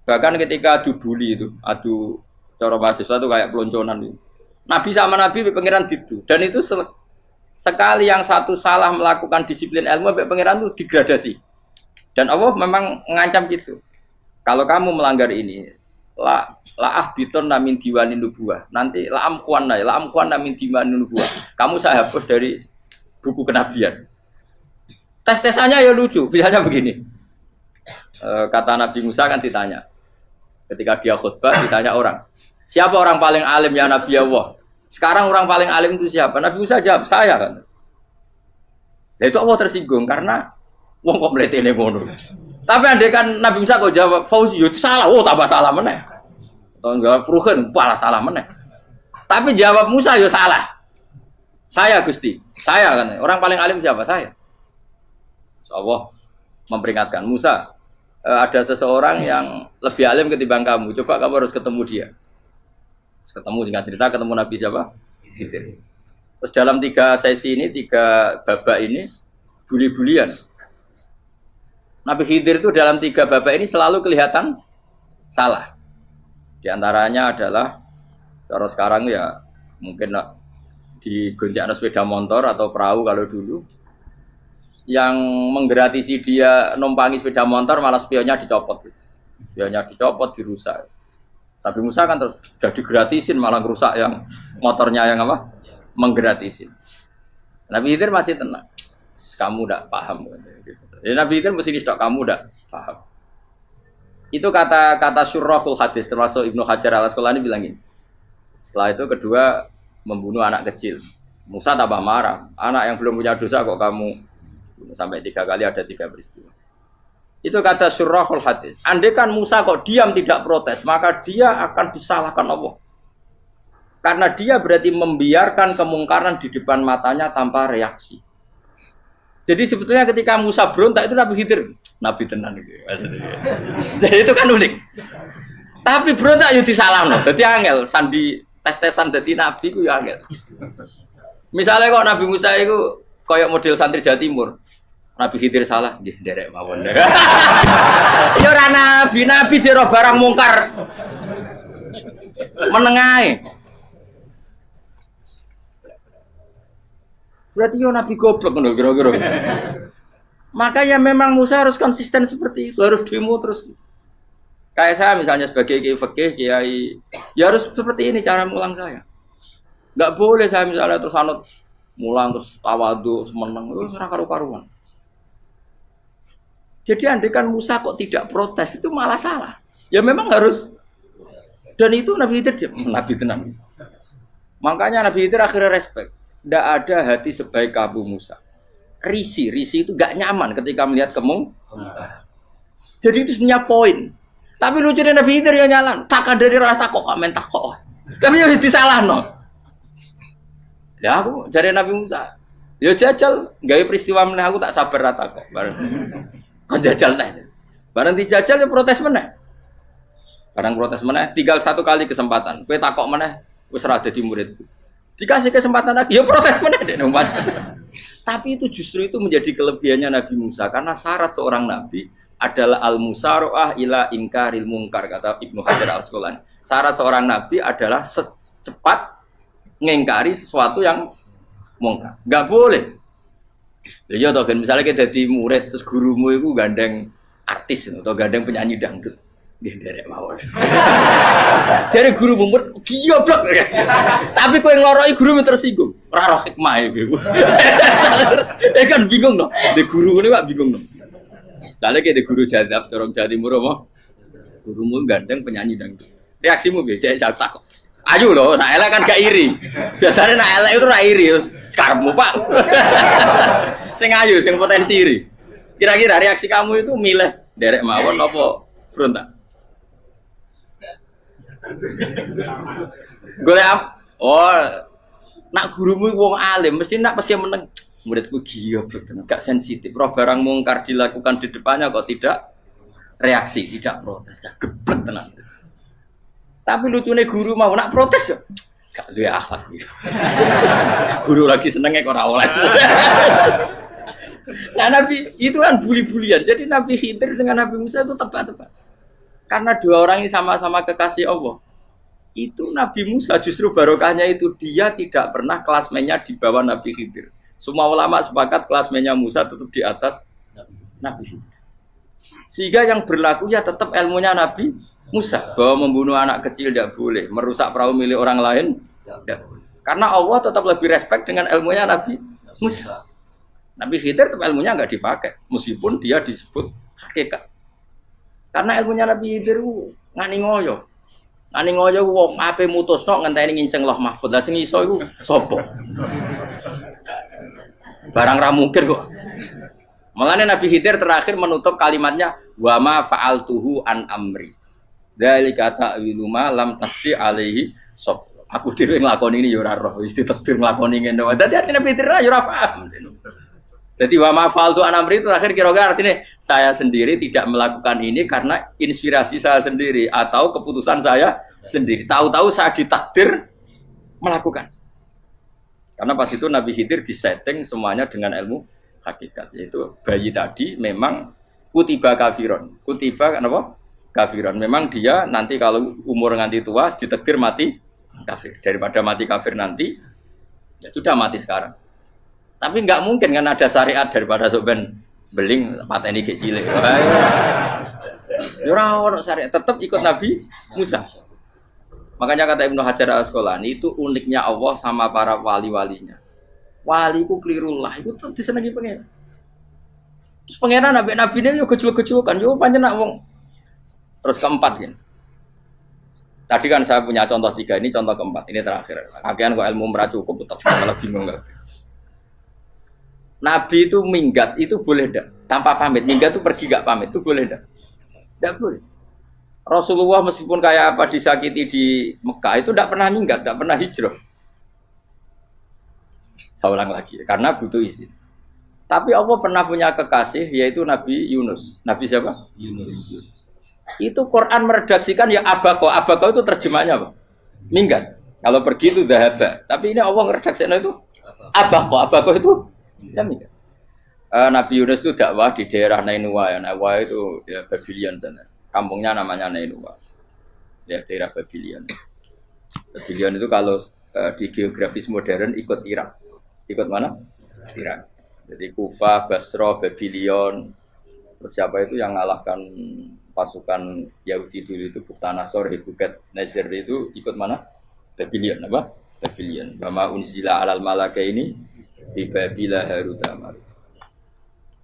Speaker 1: Bahkan ketika adu bully itu, adu cara mahasiswa itu kayak pelonconan itu. Nabi sama Nabi pengiran gitu, dan itu sekali yang satu salah melakukan disiplin ilmu, pengiran itu degradasi. Dan Allah memang mengancam gitu. Kalau kamu melanggar ini, laah biton namin diwanin nubuah. Nanti laam kuan namin diwanin nubuah. Kamu saya hapus dari buku kenabian. Tes-tesannya ya lucu, biasanya begini. Kata Nabi Musa kan ditanya, ketika dia khutbah ditanya orang, siapa orang paling alim ya Nabi Allah? Sekarang orang paling alim itu siapa? Nabi Musa jawab, saya kan. Ya itu Allah tersinggung karena wong kok mletene ngono. Tapi andai kan Nabi Musa kok jawab Fauzi itu salah, oh tambah salah meneh. Atau enggak Pruhen, malah salah meneh. Tapi jawab Musa ya salah. Saya Gusti, saya kan. Orang paling alim siapa? Saya. Allah memperingatkan Musa, ada seseorang yang lebih alim ketimbang kamu. Coba kamu harus ketemu dia. Ketemu dengan cerita ketemu Nabi siapa? Khidir. Terus dalam 3 sesi ini, 3 babak ini buli-bulian. Nabi Khidir itu dalam 3 babak ini selalu kelihatan salah. Di antaranya adalah cara sekarang ya mungkin di gonjak sepeda motor atau perahu kalau dulu yang menggratisi dia numpangi sepeda motor malah spionnya dicopot. Spionnya dicopot, dirusak. Tapi Musa kan sudah digratisin malah rusak yang motornya yang apa? Menggratisin. Nabi Khidir masih tenang. Kamu tidak paham. Jadi Nabi Khidir mesti distok kamu tidak paham. Itu kata syurrahul hadis termasuk Ibnu Hajar al-Asqalani bilangin. Setelah itu kedua membunuh anak kecil. Musa tambah marah. Anak yang belum punya dosa kok kamu bunuh. Sampai 3 kali ada 3 peristiwa. Itu kata syurrahul hadis. Andai kan Musa kok diam tidak protes, maka dia akan disalahkan Allah. Karena dia berarti membiarkan kemungkaran di depan matanya tanpa reaksi. Jadi sebetulnya ketika Musa berontak itu Nabi Khidir, Nabi tenan gitu. Jadi itu kan unik. Tapi berontak yo disalahno. Dadi angel sandi tes-tesan dadi nabi ku yo angel. Misalnya kok Nabi Musa itu koyok model santri Jawa Timur. Nabi Khidir salah, nggih nderek mawon. Ya ora nabi jero barang mungkar. Menengae. Berarti yo nabi goblok ngono kira-kira. Makanya memang Musa harus konsisten seperti itu, harus demo terus. Kayak saya misalnya sebagai kiai fikih, kiai ya harus seperti ini cara mulang saya. Enggak boleh saya misalnya terus anut mulang terus tawadhu semeneng terus ora karu-karuan. Jadi andai kan Musa kok tidak protes itu malah salah. Ya memang harus. Dan itu Nabi Khidir dia, Nabi tenang. Makanya Nabi Khidir akhirnya respect. Tidak ada hati sebaik kamu Musa. Risi itu gak nyaman ketika melihat kemungkaran. Jadi itu sebenarnya poin. Tapi lucunya Nabi Khidir ya nyalan. Takkan dari rasa kok komen takok. Tapi ya disalah no. Ya aku jadi Nabi Musa. Ya jajal, gawe peristiwa meneh aku tak sabar rata kok. Bareng. Kan jajal nih. Bareng dijajal ya protes meneh. Bareng protes meneh, tinggal 1 kali kesempatan. Kowe takok meneh wis ora dadi muridku. Dikasih kesempatan lagi, ya protes meneh dek nomor. Tapi itu justru itu menjadi kelebihannya Nabi Musa karena syarat seorang nabi adalah al-musara'ah ila inkaril munkar kata Ibnu Hajar al-Asqalani. Syarat seorang nabi adalah secepat ngingkari sesuatu yang mungkar. Enggak boleh. Ya toh kan misalnya kita jadi murid terus gurumu itu gandeng artis atau gandeng penyanyi dangdut. Nggih nderek mawon. Jare guru murid goblok. Tapi kowe ngloroi guru tersinggung. Ora roh hikmah iki. Kan bingung no. De guru ngene kok bingung no. Lha ki de guru jadab dorong Jawa Timur apa? Gurumu gandeng penyanyi dangdut. Reaksimu piye? Jek takok. Ayo loh, nak elek kan gak iri. Biasanya nak elek itu ra iri. Sekarangmu Pak. Sing ayu, sing potensi iri. Kira-kira reaksi kamu itu milih derek mawon apa berontak? Golek oh, nak gurumu wong alim mesti nak pasti meneng. Muridku goblok tenan, gak sensitif. Roh barang mungkar dilakukan di depannya kok tidak reaksi, tidak protes, gak geblek tenan. Tapi lucunya guru mau nak protes ya. Gak duwe akhlak gitu. Guru lagi senengnya kok ora oleh. Nah Nabi itu kan buli-bulian. Jadi Nabi Khidir dengan Nabi Musa itu tepat-tepat. Karena 2 orang ini sama-sama kekasih Allah. Itu Nabi Musa justru barokahnya itu dia tidak pernah klasmennya di bawah Nabi Khidir. Semua ulama sepakat klasmennya Musa tetap di atas Nabi Khidir. Sehingga yang berlaku ya tetap ilmunya Nabi Musa bahwa membunuh anak kecil tidak boleh, merusak perahu milik orang lain tidak boleh. Karena Allah tetap lebih respect dengan ilmunya Nabi Musa. Nabi Khidir tetap ilmunya enggak dipakai meskipun dia disebut hakikat. Karena ilmunya Nabi Khidir ngani ngoyo. Ngani ngoyo wong ape mutusno ngenteni nginceng Loh Mahfuz. Lah sing iso iku sapa? Barang ra mungkin kok. Mulane Nabi Khidir terakhir menutup kalimatnya wa ma fa'altuhu an amri. Dari kata wiluma lam tasdi alaihi sob. Aku dhewe nglakoni ini ya ora roh, wis ditakdir nglakoni ngene wae. Dadi atine Peter ya ora paham. Jadi wa ma fa'altu an amri itu akhir kira-kira artinya saya sendiri tidak melakukan ini karena inspirasi saya sendiri atau keputusan saya sendiri. Tahu-tahu saya ditakdir melakukan. Karena pas itu Nabi Khidir disetting semuanya dengan ilmu hakikat. Yaitu bayi tadi memang kutiba kafiron. Kutiba apa? Kafiron. Memang dia nanti kalau umur nganti tua ditakdir mati kafir. Daripada mati kafir nanti, ya sudah mati sekarang. Tapi nggak mungkin kan ada syariat daripada soben beling pateni gek cilik. Ora ono syariat, tetap ikut Nabi Musa. Makanya kata Ibnu Hajar Al-Asqalani itu uniknya Allah sama para wali-walinya. Waliku klirullah itu tetap disenangi pengen. Terus pangeran nabi ini yo gejul-gejulkan, yo pancen nak wong. Terus keempat kan. Tadi kan saya punya contoh 3, ini contoh keempat, ini terakhir. Akhirnya kok ilmu merah cukup tetap malah bingung enggak. Nabi itu minggat itu boleh enggak? Tanpa pamit. Minggat itu pergi enggak pamit itu boleh enggak? Enggak boleh. Rasulullah meskipun kayak apa disakiti di Mekah itu enggak pernah minggat, enggak pernah hijrah. Saya ulang lagi, karena butuh izin. Tapi Allah pernah punya kekasih yaitu Nabi Yunus. Nabi siapa? Yunus. Itu Quran meredaksikan ya abako. Abako itu terjemahnya apa? Minggat. Kalau pergi itu dahaba. Tapi ini Allah meredaksikan itu abako. Abako itu ya minggat. Nabi Yunus itu dakwah di daerah Nainua. Ya. Nainua itu ya Babylon sana. Kampungnya namanya Nainua. Ya daerah Babylon. Babylon itu kalau di geografis modern ikut Irak. Ikut mana? Irak. Jadi Kufah, Basra, Babylon. Terus siapa itu yang ngalahkan pasukan Yahudi dulu itu Buktanasor, Hebuket, Nasir itu ikut mana? Babylon apa? Babylon. Bama unzila alal malaka ini di Babila Harutama.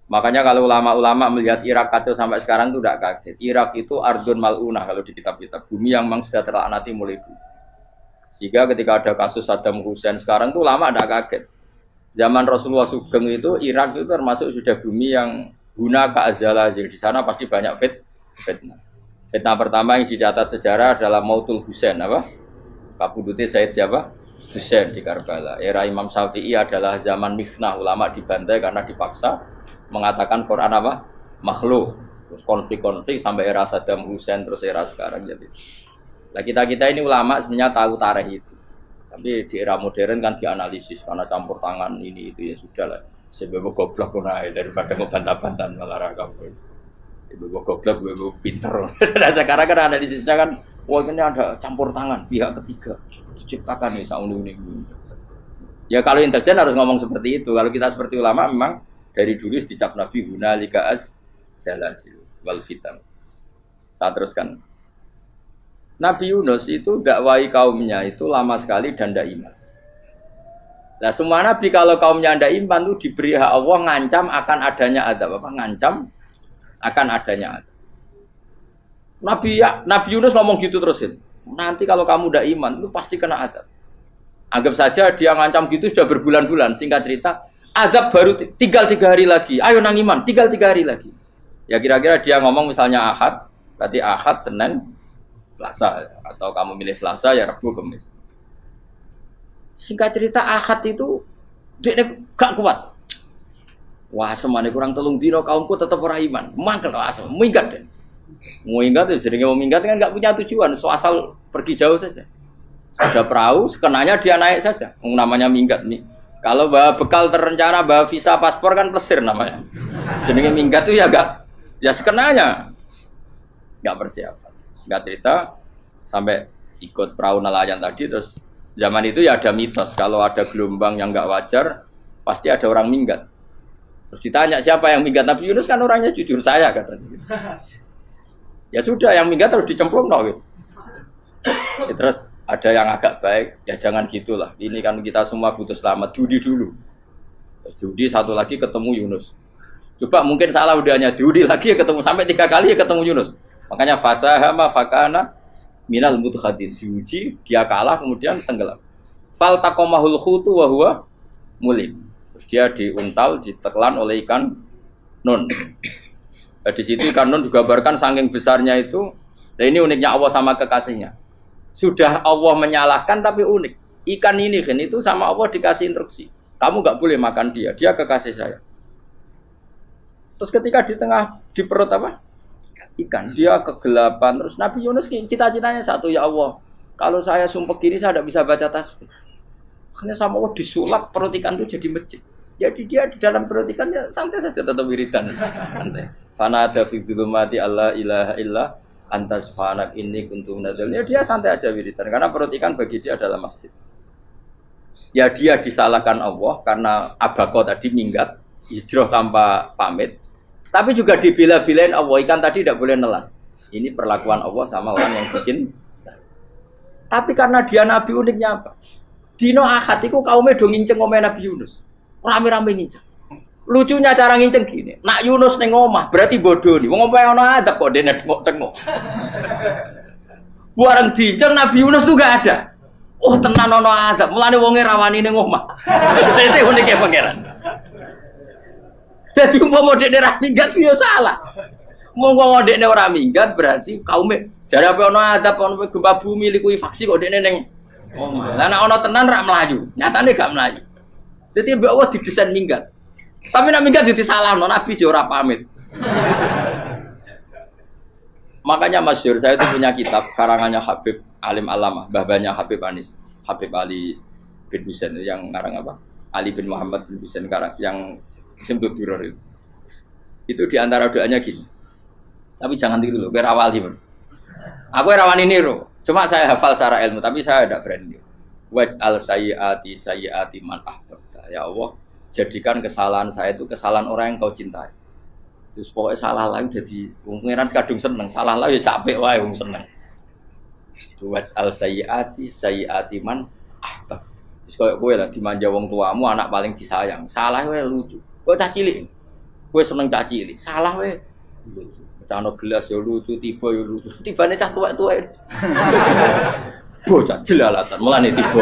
Speaker 1: Makanya kalau ulama-ulama melihat Irak kacau sampai sekarang itu tidak kaget. Irak itu ardun mal'unah kalau di kitab-kitab. Bumi yang memang sudah terlaknati mulai dulu. Sehingga ketika ada kasus Saddam Hussein sekarang itu ulama tidak kaget. Zaman Rasulullah Sugeng itu Irak itu termasuk sudah bumi yang guna keazala. Jadi di sana pasti banyak fitnah. Fitnah pertama yang dicatat sejarah adalah Mautul Husain apa? Kabudutnya Said siapa? Husain di Karbala. Era Imam Syafi'i adalah zaman mifnah, ulama dibantai karena dipaksa mengatakan Quran apa? Makhluk. Terus konflik-konflik sampai era Saddam Hussein terus era sekarang jadi. Nah kita ini ulama sebenarnya tahu tarikh itu. Tapi di era modern kan dianalisis karena campur tangan ini itu ya sudah lah. Sebab goblok pun daripada ngebantah-bantahan malah rakam. Ibu goblok, ibu pinter. Nah sekarang kan analisisnya kan, wah ini ada campur tangan pihak ketiga diciptakan nih saunu ini. Ya kalau intelijen harus ngomong seperti itu. Kalau kita seperti ulama memang dari dulu dicap Nabi hunalika az-zalasil wal fitan. Saya teruskan. Nabi Yunus itu dakwai kaumnya itu lama sekali dan tidak iman. Nah semua nabi kalau kaumnya tidak iman itu diberi hak Allah ngancam akan adanya azab. Apa? Ngancam akan adanya azab. Nabi Yunus ngomong gitu terusin. Nanti kalau kamu tidak iman itu pasti kena azab. Anggap saja dia ngancam gitu sudah berbulan-bulan. Singkat cerita, azab baru tinggal 3 hari lagi. Ayo nang iman, tinggal 3 hari lagi. Ya kira-kira dia ngomong misalnya Ahad, berarti Ahad, Senin, Selasa, atau kamu milih Selasa ya Rabu, Kamis. Singkat cerita Ahad itu dia gak kuat. Wah semane kurang 3 dino kaumku tetap ora iman. Mangkel asal minggat deh. Mau minggat jadi mau minggat kan gak punya tujuan, so asal pergi jauh saja. Ada perahu, sekenanya dia naik saja. Namanya minggat nih. Kalau bawa bekal terencana, bawa visa, paspor kan plesir namanya. Jadi minggat itu ya gak, ya sekenanya gak persiapan. Singkat cerita sampai ikut perahu nelayan tadi terus zaman itu ya ada mitos kalau ada gelombang yang nggak wajar pasti ada orang minggat. Terus ditanya siapa yang minggat, Nabi Yunus kan orangnya jujur saya katanya. Ya sudah yang minggat harus dicemplung gitu. Ya, terus ada yang agak baik ya jangan gitulah. Ini kan kita semua butuh selamat. Judi dulu. Terus judi satu lagi ketemu Yunus. Coba mungkin salah udahnya judi lagi ya ketemu sampai 3 kali ya ketemu Yunus. Makanya fasahama fakana minal mudkhadis diuji dia kalah kemudian tenggelam. Fal taqamahul khutu wa huwa mulim. Terus dia diuntal ditelan oleh ikan nun. Di situ ikan nun digambarkan saking besarnya itu. Nah ini uniknya Allah sama kekasihnya. Sudah Allah menyalahkan tapi unik. Ikan ini kan itu sama Allah dikasih instruksi. Kamu enggak boleh makan dia. Dia kekasih saya. Terus ketika di perut apa? Ikan, dia kegelapan. Terus Nabi Yunus cita-citanya satu, ya Allah, kalau saya sumpah kiri saya tidak bisa baca tasbih. Makanya sama Allah disulap perut ikan itu jadi masjid. Jadi dia di dalam perut ikannya santai saja tetap wiridan. Santai. Fana ada fi dzulumati alla ilaha illa anta subhanak inni kuntu minadz dzalimin. Dia santai aja wiridan karena perut ikan bagi dia adalah masjid. Ya dia disalahkan Allah karena abako tadi minggat, hijrah tanpa pamit. Tapi juga dibela-belain Allah, ikan tadi tidak boleh nelan. Ini perlakuan Allah sama orang yang bikin. Tapi karena dia Nabi, uniknya apa? Dino Ahad itu kaumnya do nginceng omah Nabi Yunus. Rame-rame nginceng. Lucunya cara nginceng gini. Nak Yunus ning omah berarti bodoh nih. Wong omah ana adab kok dene tengok-tengok. Bareng dinceng Nabi Yunus tuh gak ada. Oh tenan ono adab. Mulane wonge rawani ning omah. Itu uniknya pangeran. Jadi umpama dekne ra minggat yo salah. Monggo dekne ora minggat berarti kaume jare apa ono adab ono gempa bumi liku faksi kok dekne ning omah. Lah nek ono tenan ra mlayu. Nyatane gak mlayu. Jadi mbak Allah didesain minggat. Tapi nak minggat jadi salah, Nabi ora pamit. Makanya masyhur saya itu punya kitab karangannya Habib Alim Alamah, babanya Habib Anis, Habib Ali bin Husain yang ngarang apa? Ali bin Muhammad bin Husain karang yang Simtud Duror itu. Itu diantara doanya gini. Tapi jangan tiru loh, berawal gitu. Aku rawan ini loh. Cuma saya hafal secara ilmu, tapi saya tidak berani. Waj'al sayyiati man ahbabta. Ya Allah, jadikan kesalahan saya itu kesalahan orang yang kau cintai. Terus pokoknya salah lagi jadi pengiran kadung seneng, salah lagi sampai wae wong seneng. Waj'al sayyiati man ahbab. Terus koyo kowe lah dimanja wong tuamu, anak paling disayang. Salah wae lucu. Kowe cah cilik. Kowe seneng cah cilik. Salah wae lucu. Cano gelas ya lucu, tiba ya lucu. Tibane cah tuwek-tuwek. Bocah jelalatan, mulane tiba.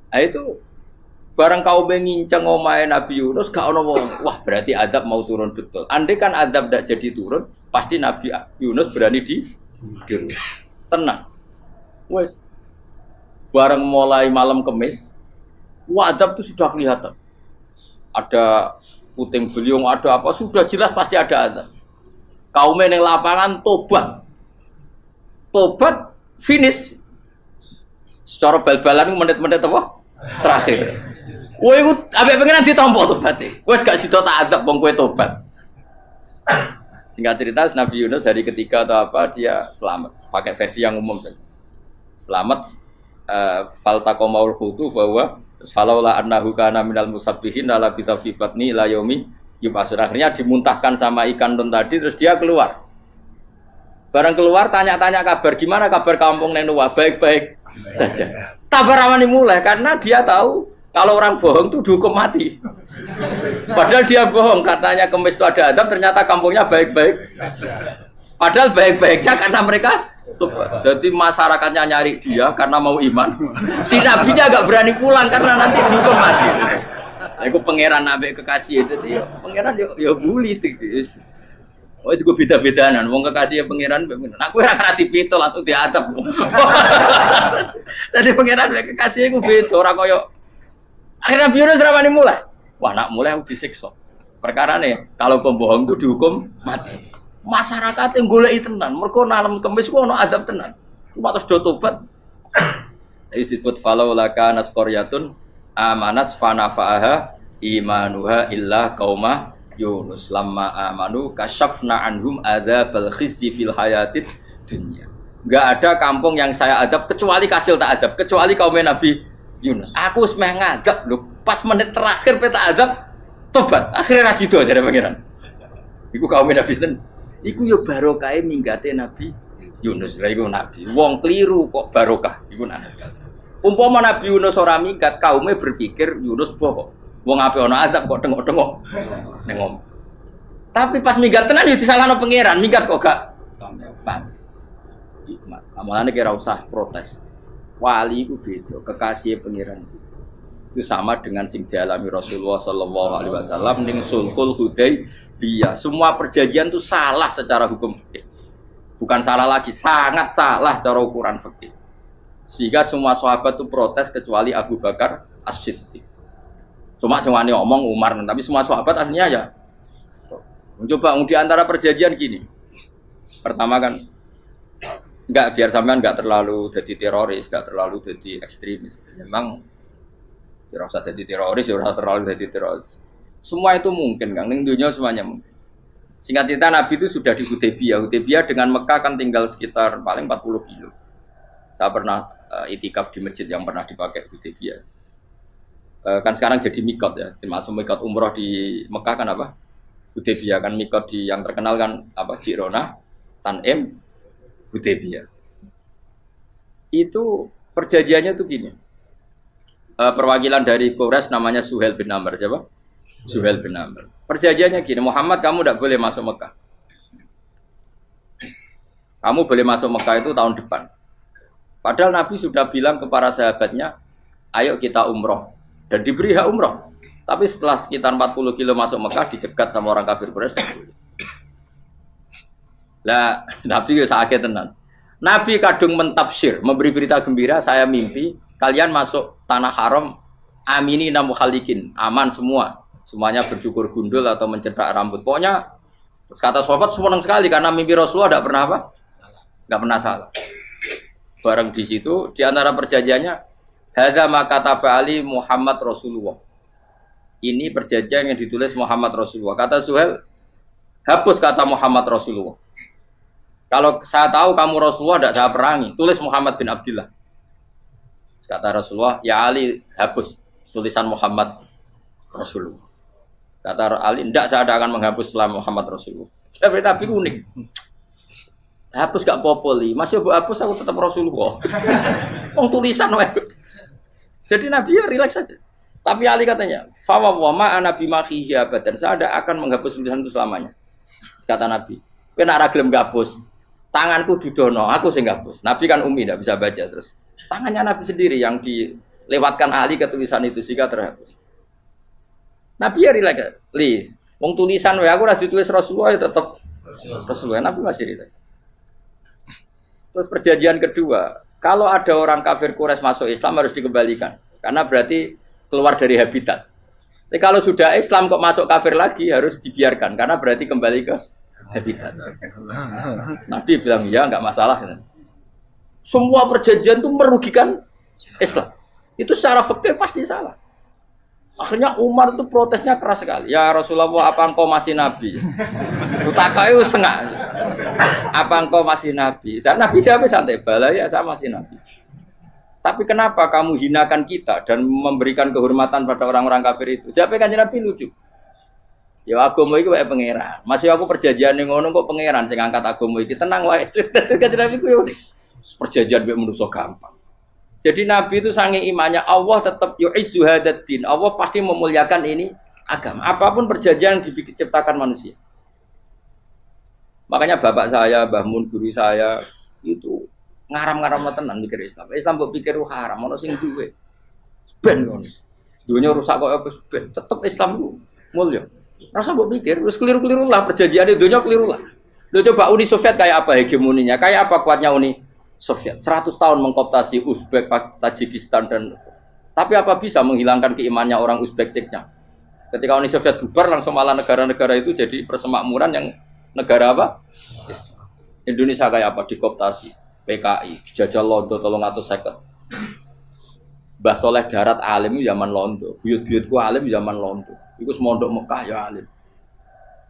Speaker 1: Nah itu barang kau mengincang omahe Nabi Yunus gak ono wong. Wah, berarti adab mau turun betul. Andai kan adab tidak jadi turun, pasti Nabi Yunus berani di rumah. Tenang. Wes. Barang mulai malam Kamis, wah adab itu sudah kelihatan. Ada puting beliung, ada apa, sudah jelas pasti ada adab. Kaum yang lapangan tobat. Tobat finish. Secara bal-balan menit-menit apa? Terakhir. Woi, ambek pengen ditampa tobaté. Wes gak sida tak adab wong kowe tobat. Singkat cerita Nabi Yunus hari ketiga atau apa dia selamat. Pakai versi yang umum saja. Selamat faltaqamaul hutu bahwa falaula annahu kana minal musabbihin la fi batni la yaumi yub'atsun. Akhirnya dimuntahkan sama ikan don tadi terus dia keluar. Barang keluar tanya-tanya kabar gimana kabar kampung Nenuwa, baik-baik saja. Tabar awani mulai karena dia tahu kalau orang bohong itu dihukum mati. Padahal dia bohong katanya Kemis itu ada adab, ternyata kampungnya baik-baik. Padahal baik-baiknya karena mereka tobat. Jadi masyarakatnya nyari dia karena mau iman. Si nabinya agak berani pulang karena nanti dihukum mati. Aku pangeran nabi kekasih itu dia. Pangeran ya bully itu. Oh itu gue beda-bedaan, wong kekasih pangeran, aku ora ngerti pito langsung diadab. Jadi pangeran kekasih gue beda, ora koyo. Akhirnya Yunus ramane mulai. Wah nak mulai aku disiksa. Perkara nih, kalau pembohong itu dihukum mati. Masyarakat yang goleki tenan, mergo nalem Kemis ku ono azab tenan. Cuma terus do tobat. Disebut falau laka nasqaryatun amanat fanafa'aha imanuha illa qauma Yunus lamma amanu kasyafna anhum adzabal khizyi fil hayatid dunya. Enggak ada kampung yang saya adab kecuali kasil tak adab, kecuali kaum Nabi Yunus. Aku semeh ngadab lho, pas menit terakhir peta adab tobat. Akhirnya rasido dari pangeran. Iku kaum Nabi sinten? Iku yo barokah minggate Nabi Yunus. Lah iku nabi. Wong kliru kok barokah. Iku nabi. Umpama Nabi Yunus ora minggat, kaume berpikir Yunus bohong. Wong ape ana azab kok tengok-tengok ning omah. Tapi pas minggat tenan yo disalahno pangeran, minggat kok gak paham. Hikmah. Amalane kira usah protes. Wali itu beda, kekasih pangeran. Itu sama dengan sing dialami Rasulullah sallallahu alaihi wasallam ning Sulhul Hudaybiyah. Semua perjanjian itu salah secara hukum fikih. Bukan salah lagi, sangat salah cara ukuran fikih. Sehingga semua sahabat itu protes kecuali Abu Bakar As-Siddiq. Cuma semuanya omong Umar, tapi semua sahabat aslinya ya. Mencoba di antara perjanjian gini. Pertama kan, enggak biar sampean enggak terlalu jadi teroris, enggak terlalu jadi ekstremis. Memang tidak usah jadi teroris, tidak usah terlalu jadi teroris. Semua itu mungkin, Kang. Ning dunia semuanya mungkin. Singkat cerita Nabi itu sudah di Hudaybiyah. Hudaybiyah dengan Mekah kan tinggal sekitar paling 40 kilo. Saya pernah itikaf di masjid yang pernah dipakai Hudaybiyah. Kan sekarang jadi mikot ya. Termasuk mikot umroh di Mekah kan apa? Hudaybiyah kan mikot di yang terkenal kan apa? Jirona, Tanim, Hudaybiyah. Itu perjanjiannya tuh gini. Perwakilan dari Quraisy namanya Suhail bin Amr, siapa? Suhail bin Amr. Perjanjiannya gini, Muhammad kamu tidak boleh masuk Mekah. Kamu boleh masuk Mekah itu tahun depan. Padahal Nabi sudah bilang ke para sahabatnya, ayo kita umroh. Dan diberi hak umroh. Tapi setelah sekitar 40 kilo masuk Mekah, dicegat sama orang kafir Quraisy. Lah, Nabi sakit tenan. Nabi kadung mentafsir, memberi berita gembira, saya mimpi kalian masuk tanah haram amini namukhalikin, aman semua. Semuanya bercukur gundul atau mencetak rambut. Pokoknya terus kata sahabat senang sekali karena mimpi Rasulullah tidak pernah apa? Enggak pernah salah. Bareng di situ di antara perjanjiannya hadza ma kataba ali Muhammad Rasulullah. Ini perjanjian yang ditulis Muhammad Rasulullah. Kata Suhail, hapus kata Muhammad Rasulullah. Kalau saya tahu kamu Rasulullah tidak saya perangi, tulis Muhammad bin Abdullah. Kata Rasulullah, ya Ali hapus tulisan Muhammad Rasulullah. Kata Ali, tidak saya akan menghapus setelah Muhammad Rasulullah. Jadi Nabi unik. Hapus gak popoli, masih aku hapus aku tetap Rasulullah. Wong tulisan wae. Jadi Nabi ya rileks saja. Tapi Ali katanya, fawwama ana bimakhihi abadan. Saya tidak akan menghapus tulisan itu selamanya. Kata Nabi, kowe nek ra gelem hapus, tanganku didono, aku sing hapus. Nabi kan umi tidak bisa baca terus. Tangannya Nabi sendiri yang dilewatkan Ali ke tulisan itu sehingga terhapus. Nabi ya rileks, wong tulisan wae aku ora ditulis Rasulullah ya tetap Rasulullah. Nabi masih rileks. Terus perjanjian kedua, kalau ada orang kafir Quraisy masuk Islam harus dikembalikan karena berarti keluar dari habitat. Tapi kalau sudah Islam kok masuk kafir lagi harus dibiarkan karena berarti kembali ke habitat. Nabi bilang ya nggak masalah. Semua perjanjian itu merugikan Islam. Itu secara fikih pasti salah. Akhirnya Umar itu protesnya keras sekali. Ya Rasulullah, apa engkau masih nabi? Utakai sengak. Apa engkau masih nabi? Dan Nabi siapa santai bala ya saya masih nabi. Tapi kenapa kamu hinakan kita dan memberikan kehormatan pada orang-orang kafir itu? Jawab Kanjeng Nabi lucu. Ya agama iki wae pangeran. Masih aku perjanjian ning ngono kok pangeran sing angkat agama iki tenang wae. Kanjeng Nabi ku yo perjanjian mek manusa gampang. Jadi Nabi itu saking imannya Allah tetap yu'izzu hadaddin. Allah pasti memuliakan ini agama. Apapun perjanjian yang diciptakan manusia. Makanya bapak saya, Mbah Mun guru saya itu ngaram-ngaram tenan mikir Islam. Islam mbok pikir haram, ono sing duwe. Ben ngono. Dunia rusak kok apa ben. Tetep Islam ku mulya. Rasa mbok pikir wis keliru-keliru lah perjanjian dunia keliru lah. Lo coba Uni Soviet kayak apa hegemoninya? Kayak apa kuatnya Uni Soviet? 100 tahun mengkooptasi Uzbek, Tajikistan dan tapi apa bisa menghilangkan keimannya orang Uzbek Ceknya? Ketika Uni Soviet bubar langsung malah negara-negara itu jadi persemakmuran yang negara apa? Indonesia kayak apa? Dikooptasi PKI, dijajah Londo 350. Mbah Soleh Darat alim zaman Londo, buyut-buyutku alim zaman Londo. Iku semondok Mekah ya alim.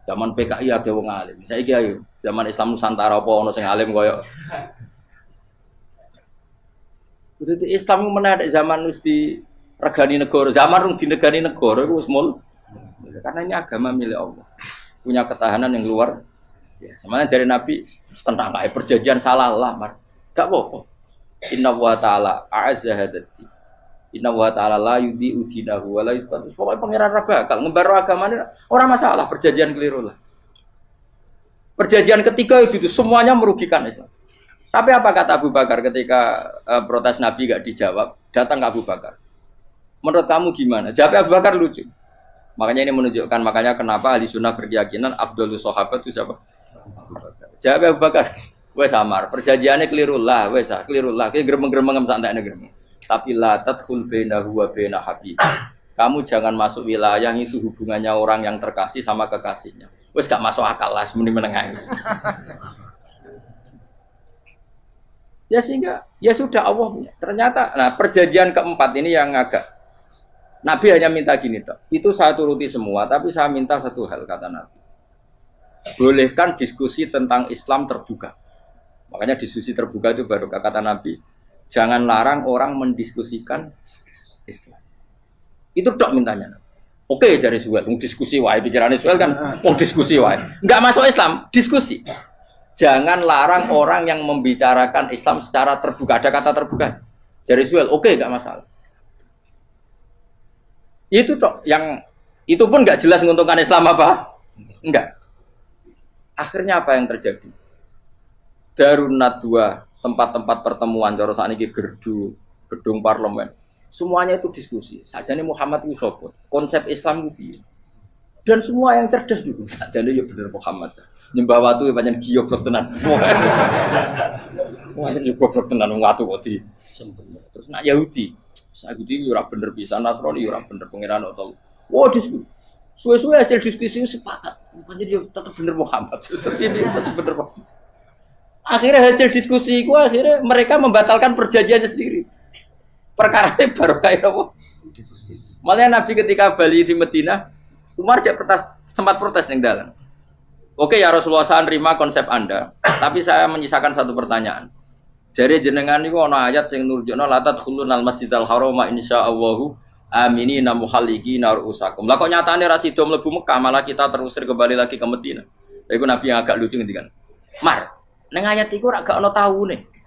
Speaker 1: Zaman PKI ada wong alim. Saiki ayo, zaman Islam Nusantara apa ono sing alim koyo. Jadi Islam menarik zaman wis di regani negara, zaman rung dinegani negara iku wis mul. Karena ini agama milik Allah. Punya ketahanan yang luar biasa. Sebenarnya dari Nabi tentang kayak perjanjian salah lah, Mar. Gak apa-apa. Inna wa ta'ala a'azza hadati. Inna wa ta'ala la yudhi'u dinahu wa la yudhi'u. Pokoknya pangeran bakal ngembar agamanya orang masalah perjanjian keliru lah. Perjanjian ketiga itu semuanya merugikan Islam. Tapi apa kata Abu Bakar ketika protes Nabi gak dijawab, datang ke Abu Bakar. Menurut kamu gimana? Jawab Abu Bakar lucu. Makanya ini menunjukkan makanya kenapa ahli sunnah berkeyakinan afdhalus sahabat itu siapa? Abu Bakar. Jawab Abu Bakar. Wes samar, perjanjiannya keliru lah, wes keliru lah. Kayak gremeng-gremeng santai gremeng. Tapi la tadkhul bainahu wa baina habib. kamu jangan masuk wilayah yang itu hubungannya orang yang terkasih sama kekasihnya. Wes gak masuk akal lah, semuanya menengah. Ya sehingga ya sudah Allah punya. Ternyata, nah perjanjian keempat ini yang agak Nabi hanya minta gini toh. Itu saya turuti semua, tapi saya minta satu hal kata Nabi. Bolehkan diskusi tentang Islam terbuka. Makanya diskusi terbuka itu baru kata Nabi. Jangan larang orang mendiskusikan Islam. Itu dok mintanya. Oke, jadi Suel, diskusi wae pikirannya Suel kan, mau diskusi wae. Enggak masuk Islam, diskusi. Jangan larang orang yang membicarakan Islam secara terbuka. Ada kata terbuka. Jadi Suel, oke, enggak masalah. Itu dok, yang itu pun enggak jelas menguntungkan Islam apa? Enggak. Akhirnya apa yang terjadi? Darun Nadwa, tempat-tempat pertemuan, cara sakniki gerdu, gedung parlemen. Semuanya itu diskusi. Sajane Muhammad itu sapa? Konsep Islam itu piye? Dan semua yang cerdas dulu. Sajane ya bener Muhammad. Nyembah watu ya pancen giyok tenan. Pancen yo goblok tenan watu kok di. Terus nak Yahudi. Yahudi yo ora bener pisan, Nasrani yo ora bener pangeran atau. Wah, diskusi. Suwe-suwe hasil diskusi sepakat. Pancen yo tetep bener Muhammad. Tetep bener Muhammad. Akhirnya hasil diskusi itu akhirnya mereka membatalkan perjanjiannya sendiri. Perkara ini baru kayak apa? Malah Nabi ketika Bali di Medina, Umar sempat protes ning dalan. Oke ya Rasulullah, saya nerima konsep Anda, tapi saya menyisakan satu pertanyaan. Jadi jenengan niku ana ayat sing nurjukna la tadkhulunal masjidal harama insyaallahu aminina muhalliqina ru'usakum. Lah kok nyatane ra sida mlebu Mekah, malah kita terusir kembali lagi ke Medina. Iku Nabi yang agak lucu ngendikan. Mar, ning ayat iku ra gak ana taune.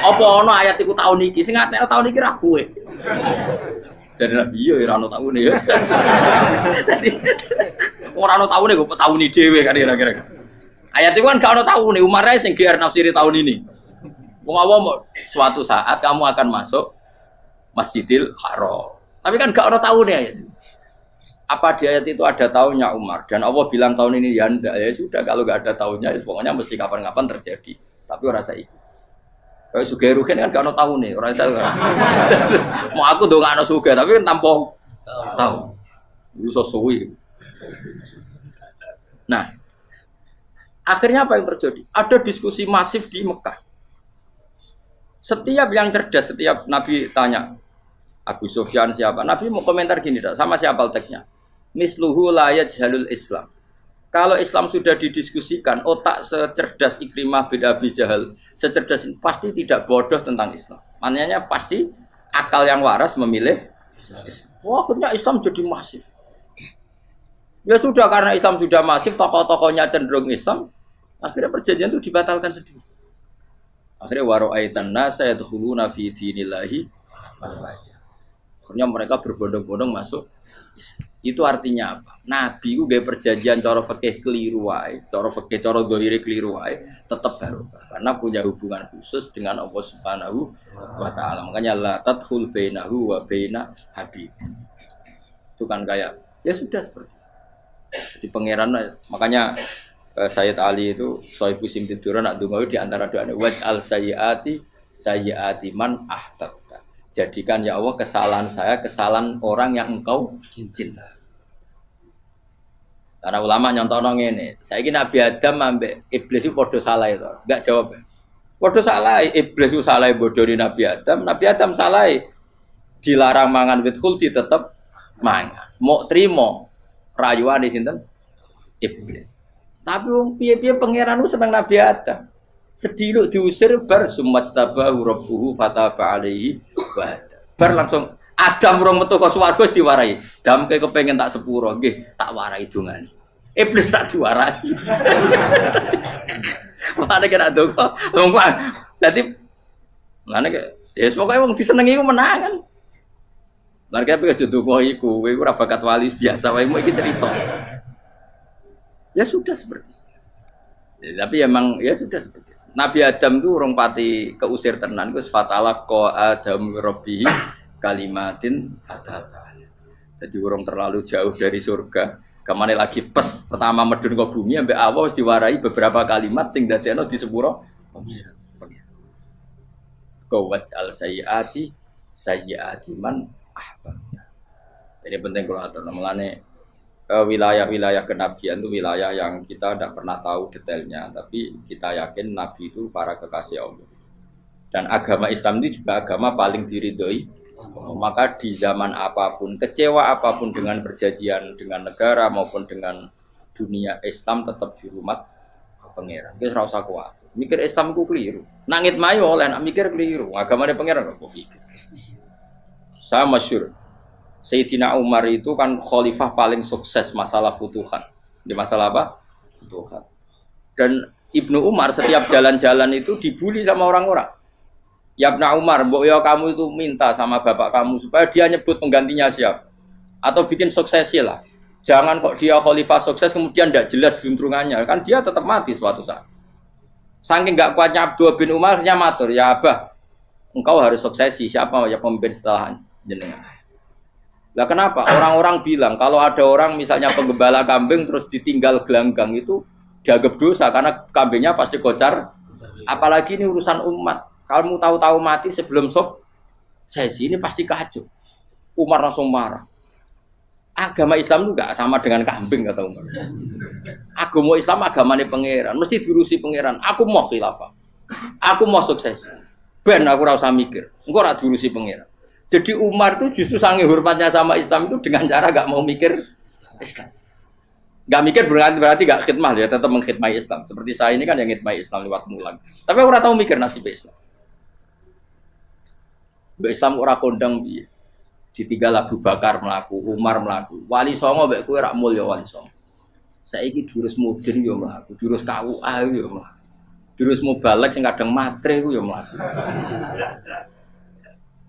Speaker 1: Apa ono ayat iku tahun iki sing ngateno tahun iki ra kowe. Jadi Nabi yo ora ono taune ya. Ora ono taune kok tauni dhewe kan kira-kira. Ayat iku kan gak ono taune, Umar ae sing GR nafsiri tahun ini. Wong awam suatu saat kamu akan masuk Masjidil Haram. Tapi kan gak ono taune ayat itu. Apa di ayat itu ada tahunnya Umar dan Allah bilang tahun ini ya ndak, ya sudah kalau gak ada tahunnya ya pokoknya mesti kapan-kapan terjadi. Tapi ora saiki. Kayak sugih rugen kan gak ono taune, ora iso. Mau aku ndongakno sugih tapi kan tanpa tahu. Iso suwi. Nah, akhirnya apa yang terjadi? Ada diskusi masif di Mekah. Setiap yang cerdas, setiap Nabi tanya, Abu Sufyan siapa? Nabi mau komentar gini, sama siapa teksnya? Misluhu la yajhalul Islam. Kalau Islam sudah didiskusikan, otak secerdas Ikrimah bin Abi Jahal, secerdas ini pasti tidak bodoh tentang Islam. Maknanya pasti akal yang waras memilih Islam. Wah, akhirnya Islam jadi masif. Ya sudah, karena Islam sudah masif, tokoh-tokohnya cenderung Islam, akhirnya perjanjian itu dibatalkan sendiri. Akhirnya waro'aitan nasa yadkhuluna fi dinillahi afwaja. Akhirnya mereka berbondong-bondong masuk Islam. Itu artinya apa? Nabi itu gaya perjanjian cara fikih keliru wae, cara fikih cara zahire keliru wae, tetap barokah karena punya hubungan khusus dengan Allah Subhanahu wa taala. Makanya la tadkhul bainahu wa baina habib. Itu kan kayak ya sudah seperti itu. Jadi pangeran makanya Sayyid Ali itu Sohibu Simtiduran nak donga di antara doanya waj al sayyiati man ahbabta. Jadikan ya Allah kesalahan saya kesalahan orang yang engkau cinta. Karena ulama nyontono ngene, saiki Nabi Adam ambek iblis itu padha salah itu. Enggak jawab. Padha salah, iblis itu salah bodoni Nabi Adam salah dilarang mangan wit khuldi tetep mangan. Mau trimo rayuane sinten? Iblis. Tapi wong piye-piye pangeran ku seneng Nabi Adam. Sediluk diusir bar sumajtabahu rabbuhu fataba alaihi wa bar langsung Adam urung metu ke swarga diwarai. Dam kepengin tak sepuro nggih, tak warai dongane. Iblis tak diwarai. Makane kena donga, longkuan. Dadi ngene ke ya pokoke wong disenengi ku menang kan. Lah kaya aja donga iku, kowe ora bakat wali biasa wae iki cerita. Ya sudah seperti itu. Ya, tapi emang ya sudah seperti itu. Nabi Adam itu urung pati keusir tenan ku fatala qa Adam rabbi kalimatin fataba. Jadi urung terlalu jauh dari surga. Kemana lagi pas pertama medun ke bumi ambek Allah wis diwarai beberapa kalimat sing dadekno di sepuro Qawat al sayyiati man ahbabta. Ini penting kalau atur. Mulane wilayah-wilayah kenabian itu wilayah yang kita tidak pernah tahu detailnya, tapi kita yakin Nabi itu para kekasih Allah. Dan agama Islam itu juga agama paling diridhoi. Maka di zaman apapun, kecewa apapun dengan perjanjian dengan negara maupun dengan dunia, Islam tetap dihormat pangeran. Wis ora usah kuat. Mikir Islam ku keliru. Nangit mayo oleh nak mikir keliru. Agamane pangeran kok pikir. Saya masyhur. Sayyidina Umar itu kan khalifah paling sukses masalah futuhat. Di masalah apa? Futuhat. Dan Ibnu Umar setiap jalan-jalan itu dibully sama orang-orang. Ya Ibnu Umar, mbok ya kamu itu minta sama bapak kamu supaya dia nyebut penggantinya siapa. Atau bikin suksesi lah. Jangan kok dia khalifah sukses kemudian tidak jelas juntrungannya. Kan dia tetap mati suatu saat. Saking enggak kuatnya Abdullah bin Umar nya matur, ya Abah, engkau harus suksesi. Siapa ya pemimpin setelah jenengan? Lah kenapa? Orang-orang bilang kalau ada orang misalnya penggembala kambing terus ditinggal gelanggang itu dianggap dosa karena kambingnya pasti kocar. Apalagi ini urusan umat. Kamu tahu-tahu mati sebelum sesi ini pasti kacau. Umar langsung marah. Agama Islam juga sama dengan kambing kata Umar. Agama Islam agamane pangeran, mesti diurusi pangeran. Aku mau khilafah. Aku mau sukses. Ben aku ora usah mikir. Engko ora diurusi pangeran. Jadi Umar itu justru sange hormatnya sama Islam itu dengan cara gak mau mikir Islam. Gak mikir berarti gak khidmah ya, tetap mengkhidmati Islam. Seperti saya ini kan yang khidmati Islam lewat mulang. Tapi aku ora tahu mikir nasib Islam. Islam ora kondang piye. Ditinggal Abu Bakar mlaku, Umar mlaku. Wali Songo mbek kowe rak mulya Wali Songo. Saiki durus mudin yo mlaku, durus KUA yo mlaku. Durus mubalek sing kadang matre ku yo mlaku.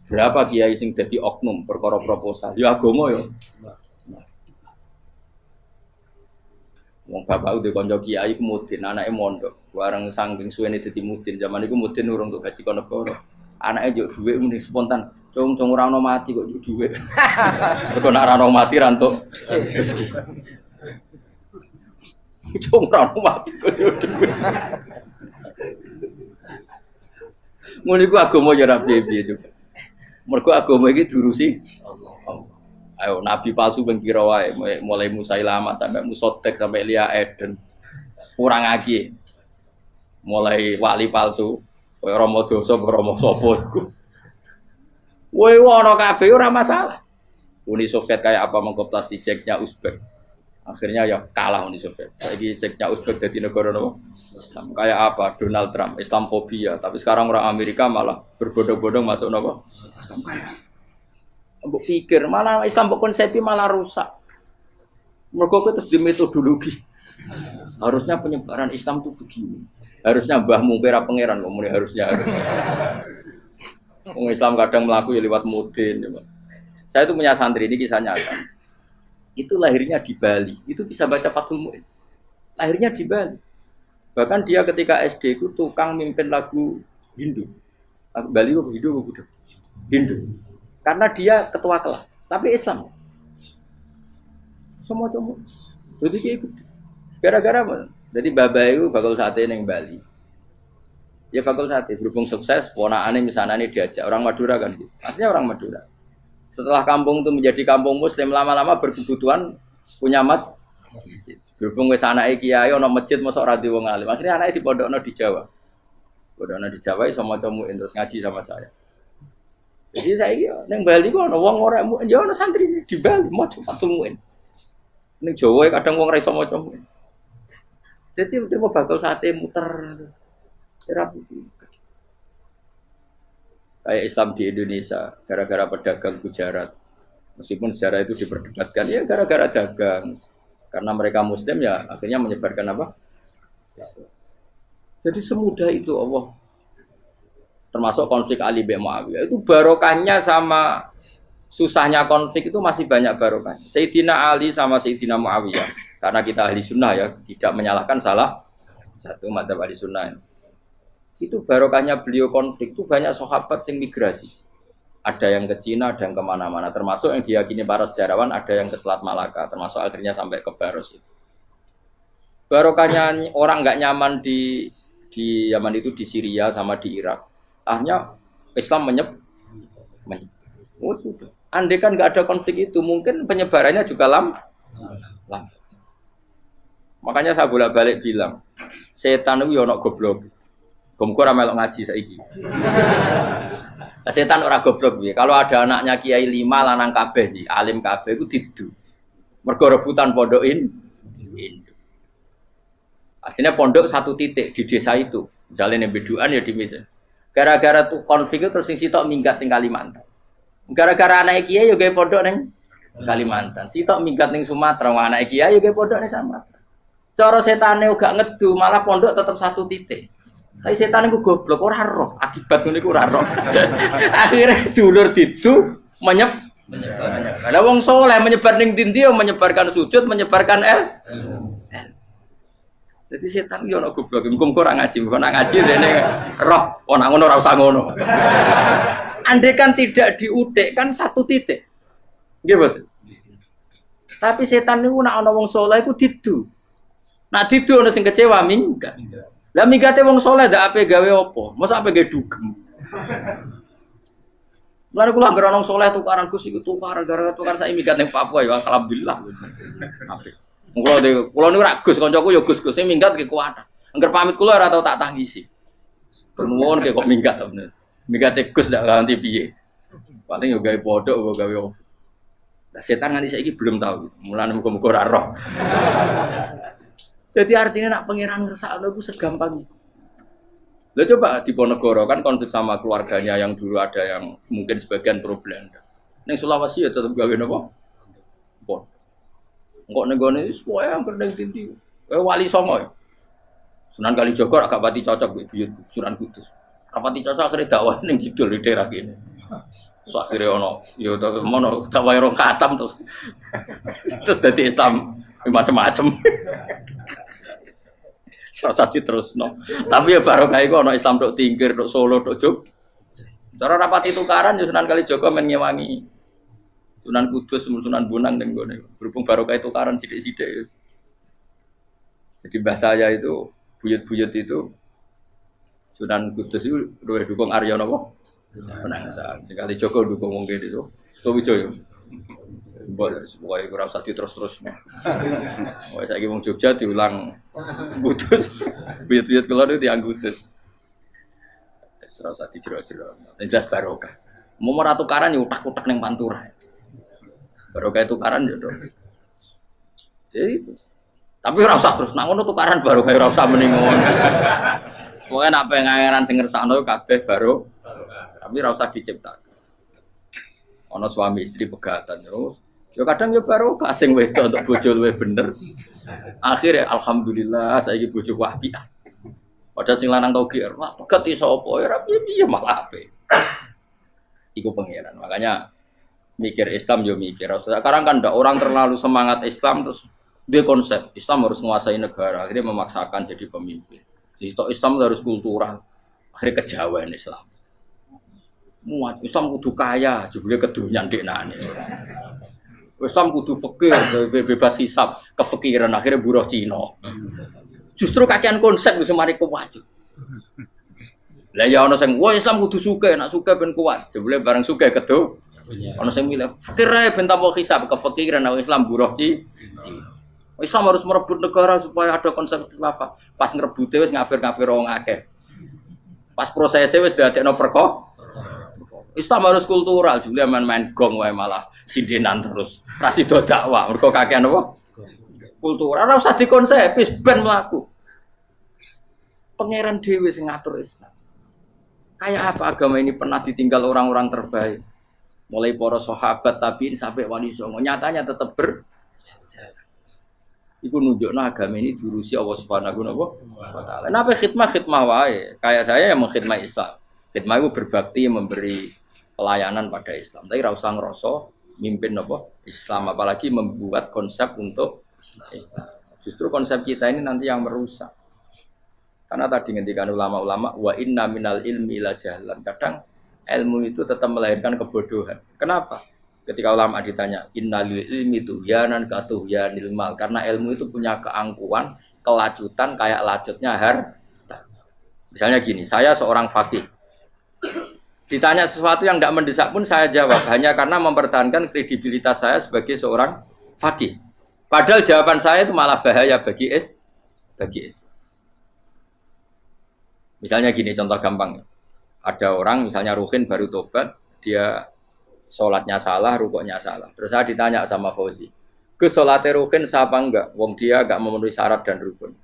Speaker 1: Berapa kiai sing dadi oknum perkara proposal? Ya agama yo. Wong bapak udah kanca kiai ku mudin, anake mondok. Bareng saking suwene dadi mudin, zaman iku mudin urung untuk gaji kono negara. Anake njuk dhuwit muni spontan. Cung ora ono mati kok njuk dhuwit. Mergo nek ora ono mati ra entuk rezeki. Cung ora ono mati kok njuk dhuwit. Ngono iku agama ya ra piye-piye juga. Mergo agama iki diurusi Allah. Ayo nabi palsu ben kira wae mulai Musailama sampai Musotek sampai Lia Eden. Kurang lagi. Mulai wali palsu koyo Rama Dosa Rama sapa iku. Woi ono kabeh ora masalah. Uni Soviet kayak apa mengkooptasi Ceknya Uzbek. Akhirnya ya kalah Uni Soviet. Saiki Ceknya Uzbek dadi negara apa? Islam. Kayak apa? Donald Trump, Islamfobia. Tapi sekarang orang Amerika malah berbondong-bondong masuk apa? Islam kaya. Mbok pikir malah Islam mbok konsepi malah rusak. Mergo terus di metodologi. Harusnya penyebaran Islam itu begini. Harusnya Mbah Mungkira pangeran kok muni harusnya. Wong Islam kadang melaku ya lewat mudin. Saya itu punya santri ini kisah nyata. Itu lahirnya di Bali. Itu bisa baca Fathul Mu'in. Lahirnya di Bali. Bahkan dia ketika SD itu tukang mimpin lagu Hindu. Lagu Bali apa Hindu apa Buddha? Hindu. Karena dia ketua kelas. Tapi Islam. Semua cuma. Jadi dia ikut. Gara-gara apa? Jadi babai itu bakal sate yang Bali. Ya bakal sate. Berhubung sukses, ponakane misalnya ini diajak. Orang Madura kan gitu. Aslinya orang Madura. Setelah kampung itu menjadi kampung Muslim, lama-lama berkebutuhan punya masjid. Berhubung wis anake kiai ana masjid mosok ora di wong alim. Akhirnya anake dipondokno di Jawa. Pondokno di Jawa iso maca muin terus ngaji sama saya. Jadi saya iki ning Bali kok ana wong ora muin, ya ana santri di Bali maca Fathul Muin. Ning Jawa kadang wong ora iso maca muin. Jadi mau bakal sate muter. Kayak Islam di Indonesia gara-gara pedagang Gujarat, meskipun sejarah itu diperdebatkan ya gara-gara dagang karena mereka Muslim ya akhirnya menyebarkan apa? Jadi semudah itu Allah. Termasuk konflik Ali bin Muawiyah itu barokahnya sama susahnya konflik itu masih banyak barokahnya. Sayyidina Ali sama Sayyidina Muawiyah karena kita ahli sunnah ya tidak menyalahkan salah satu madzhab ahli sunnah. Itu barokahnya beliau konflik itu banyak sahabat yang migrasi. Ada yang ke Cina, ada yang kemana-mana. Termasuk yang diyakini para sejarawan ada yang ke Selat Malaka. Termasuk akhirnya sampai ke Baros itu. Barokahnya orang nggak nyaman di Yaman itu di Syria sama di Irak. Akhirnya Islam oh sudah. Andai kan nggak ada konflik itu, mungkin penyebarannya juga lambat. Makanya saya bolak-balik bilang, setan itu ono goblok. Gomko ora melok ngaji saiki. Setan ora goblok piye? Kalau ada anaknya kiai 5 lanang kabeh sih, alim kabeh iku didu. Mergo rebutan pondokin. Aslinya pondok satu titik di desa itu. Misalnya yang beduan ya di meja. Gara-gara tuh konflik itu terus sing sitok minggat ning Kalimantan. Gara-gara anak kiai yo gawe pondok ning Kalimantan. Sitok minggat ning Sumatera, anak kiai yo gawe pondok ning Sumatera. Cara setane gak ngedu, malah pondok tetap satu titik. Tapi setan itu goblok, ora roh. Akibat ngono iku ora roh. Akhirnya dulur didu menyebar. Ada wong soleh menyebar ning ndi menyebarkan sujud, menyebarkan Jadi setan yo ono goblok. Muga-muga ora ngaji, muga ora ngaji dene roh. Ono ngono ora usah ngono. Andai kan tidak diudik kan satu titik. Nggih betul. Tapi setan niku nek ana wong soleh iku didu. Nak didu ana sing kecewa minggat. Lah mingate wong soleh ndak ape gawe apa? Masa ape gawe dugem. Lan kula anggere ana wong soleh tukaran Gus iku tukaran gara-gara tukaran sak minggat ning Papua ya alhamdulillah. Apik. Kula niku rak Gus kancaku ya Gus sing minggat ki kuat. Angger pamit kula ora tau tak tangisi. Nuwun kok minggat to bener. Mingate Gus ndak ganti piye. Paling yo gawe pondok apa gawe opo. Lah setan nganti saiki belum tahu. Mulane muga-muga ora roh. Jadi artinya nak pangeran ngersakno iku segampang itu. Lah coba di Ponegoro kan konflik sama keluarganya yang dulu ada yang mungkin sebagian pro Belanda. Ning Sulawesi ya tetep gawe napa? Pon. Engko ning gone wis pokoke angker ning dindi. Wali Songo ya. Sunan Kalijaga agak pati cocok mbek buyut Sunan Kudus. Rapati cocok akhirnya dakwah ning kidul di daerah kene. So akhirnya ono ya mono dakwah rong khatam terus. Terus dadi Islam macam-macam. Satu terus no. Tapi ya baru kayak gue no Islam dok Tingkir, dok Solo, dok Jog. Cara rapati tukaran Sunan Kalijaga men ngewangi Sunan Kudus, Sunan Bonang dan gue berhubung baru kayak tukaran sidik-sidik. Jadi bahasa saya itu buyut-buyut itu Sunan Kudus itu dukung Arya Nopo. Penangsa. Sekali Joko dukung mungkin itu. Stowijoyo. Pokoknya kurang satu terus-terus. Wah, saya mau Jogja diulang Kudus, buyut-buyut keluar itu yang Kudus. Serasa dijero-jero. Jelas barokah. Mau meratu karan ya utak-utak neng Pantura. Barokah itu karan ya dong. Jadi, tapi rasa terus. Nah, ngono tukaran barokah rasa meningon. Pokoknya nak pengangeran sing ngersakno kabeh baru. Tapi rasa diciptakan. Ono suami istri pegatan terus. Ya kadang ya baru kasing wedok untuk bojo luwih bener. Akhirnya alhamdulillah saiki bojo wapian. Padahal sing lanang tau GR, "Wah, pegat iso apa ya ra piye malah ape." Iku pangeran. Makanya mikir Islam yo mikir. Sekarang kan ndak orang terlalu semangat Islam terus dia konsep Islam harus menguasai negara, akhirnya memaksakan jadi pemimpin. Jadi Islam harus kultural. Akhirnya kejawen Islam. Muat Islam kudu kaya, jebule kedunyan deknane. Islam kudu fakir, bebas hisab, kefikiran akhirnya buruh Cina. Justru kakean konsep wis mari kuwajib. Lah ya ana sing wah Islam kudu sugih, nek sugih ben kuat. Jebule bareng sugih kedo. Ana sing milih fakir ae ben tambah hisab, kefikiran nek Islam buruh Cina. Islam harus merebut negara supaya ada konsep khilafah. Pas ngrebute wis ngafir-ngafir wong akeh. Pas prosesnya wis dadekno perkara. Islam harus kultural, juga main-main gong wae malah sindinan terus. Rasido dakwah, mergo kakean apa? Kultural ora usah dikonsepis ben mlaku. Pangeran dhewe sing ngatur Islam. Kayak apa agama ini pernah ditinggal orang-orang terbaik. Mulai para sahabat tabi'in sampai wali songo, nyatanya tetap berjalan. Iku nunjukno agama ini diurusi Allah Subhanahu wa taala. Napa khidmah wae. Kayak saya yang mengkhidmah Islam. Khidmah itu berbakti memberi pelayanan pada Islam. Tapi ra usah ngrasa mimpin apa Islam, apalagi membuat konsep untuk Islam. Justru konsep kita ini nanti yang merusak. Karena tadi ngendikan ulama-ulama wa inna minal ilmi ila jahlan. Kadang ilmu itu tetap melahirkan kebodohan. Kenapa? Ketika ulama ditanya innal ilmi tuhyanan katuhyanil mal, karena ilmu itu punya keangkuhan, kelacutan kayak lacutnya harta. Misalnya gini, saya seorang faqih. Ditanya sesuatu yang tidak mendesak pun saya jawab hanya karena mempertahankan kredibilitas saya sebagai seorang fakih. Padahal jawaban saya itu malah bahaya bagi Is. Misalnya gini contoh gampang. Ada orang misalnya Ruhin baru tobat, dia sholatnya salah, rukuknya salah. Terus saya ditanya sama Fauzi, "Gus, sholatnya Ruhin sah apa enggak? Wong dia enggak memenuhi syarat dan rukun."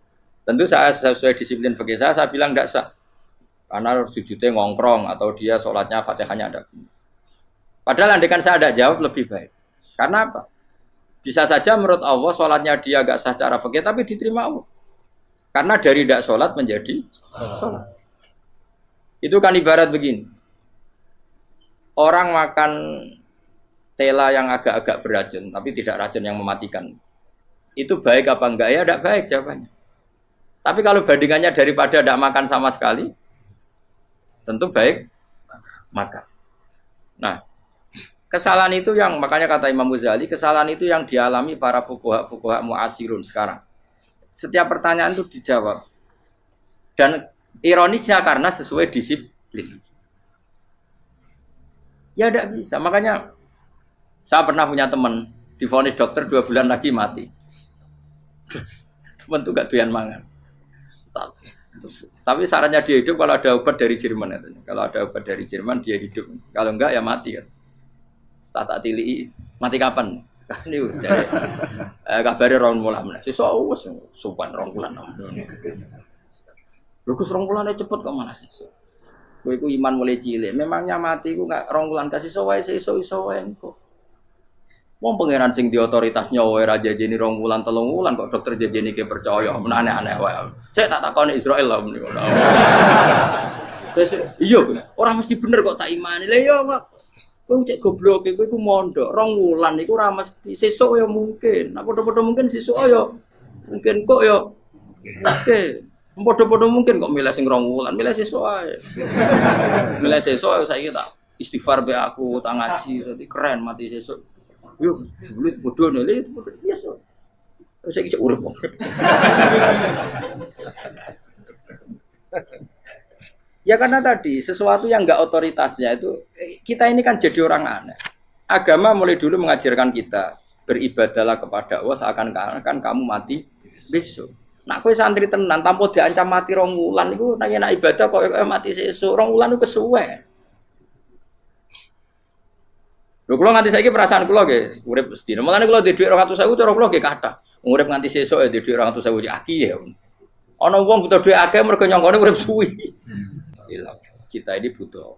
Speaker 1: Tentu saya sesuai disiplin fikih saya bilang enggak sah. Karena sujudnya ngongkrong atau dia sholatnya Fatihahnya ada. Padahal andaikan saya ada jawab lebih baik. Karena apa? Bisa saja menurut Allah sholatnya dia agak sah secara fikih tapi diterima Allah. Karena dari tidak sholat menjadi sholat. Itu kan ibarat begini. Orang makan tela yang agak-agak beracun tapi tidak racun yang mematikan. Itu baik apa enggak? Ya tidak baik jawabannya. Tapi kalau bandingannya daripada tidak makan sama sekali, tentu baik makan. Nah, kesalahan itu yang makanya kata Imam Ghazali, kesalahan itu yang dialami para fuqaha mu'asirun sekarang. Setiap pertanyaan itu dijawab. Dan ironisnya karena sesuai disiplin. Ya tidak bisa. Makanya saya pernah punya teman divonis dokter 2 bulan lagi mati. Terus teman itu gak doyan mangan. Tapi sarannya dia hidup kalau ada obat dari Jerman katanya. Kalau ada obat dari Jerman dia hidup. Kalau enggak ya mati kan. Tak tili mati kapan? Kan ini kabarnya rong bulan. Sesuk wis sopan rong bulan. Lho Gus rong bulane cepet kok mana sesuk. Kowe iku iman mulai cilik. Memangnya mati iku enggak rong bulan kasih wae sesuk iso wae engko. Wong pangeran sing di otoritasnya wae ra jajeni 2 wulan 3 wulan kok dokter jajeni ke percaya aneh-aneh wae. Sik tak takoni Israel lah meniku. Iya, ora mesti bener kok tak imani. Lah iya kok kowe cek goblok kowe iku mondok 2 wulan iku ora mesti sesuk ya mungkin. Nek padha-padha mungkin sesuk ya mungkin kok ya oke. Padha-padha mungkin kok milih sing 2 wulan, milih sesuk ae. Milih sesuk saiki tak istighfar be aku, tak ngaji dadi keren mati sesuk. Yo, sulit bodoh nih, itu biasa. Saya kisah urip. Ya karena tadi sesuatu yang enggak otoritasnya itu kita ini kan jadi orang aneh. Agama mulai dulu mengajarkan kita beribadahlah kepada Allah seakan-akan kamu mati besok. Nak kowe santri tenan tanpa diancam mati 2 wulan iku nek ibadah kok mati sesuk 2 wulan itu kesuwe. Lho kula nganti saiki perasaan kula nggih urip mesti. Mulane kula duwe dhuwit 200.000 cara kula nggih kathah. Urip nganti sesuk ya duwe dhuwit 200.000 aki ya. Ana wong butuh dhuwit akeh mergo nyongkone urip suwi. Kita ini butuh.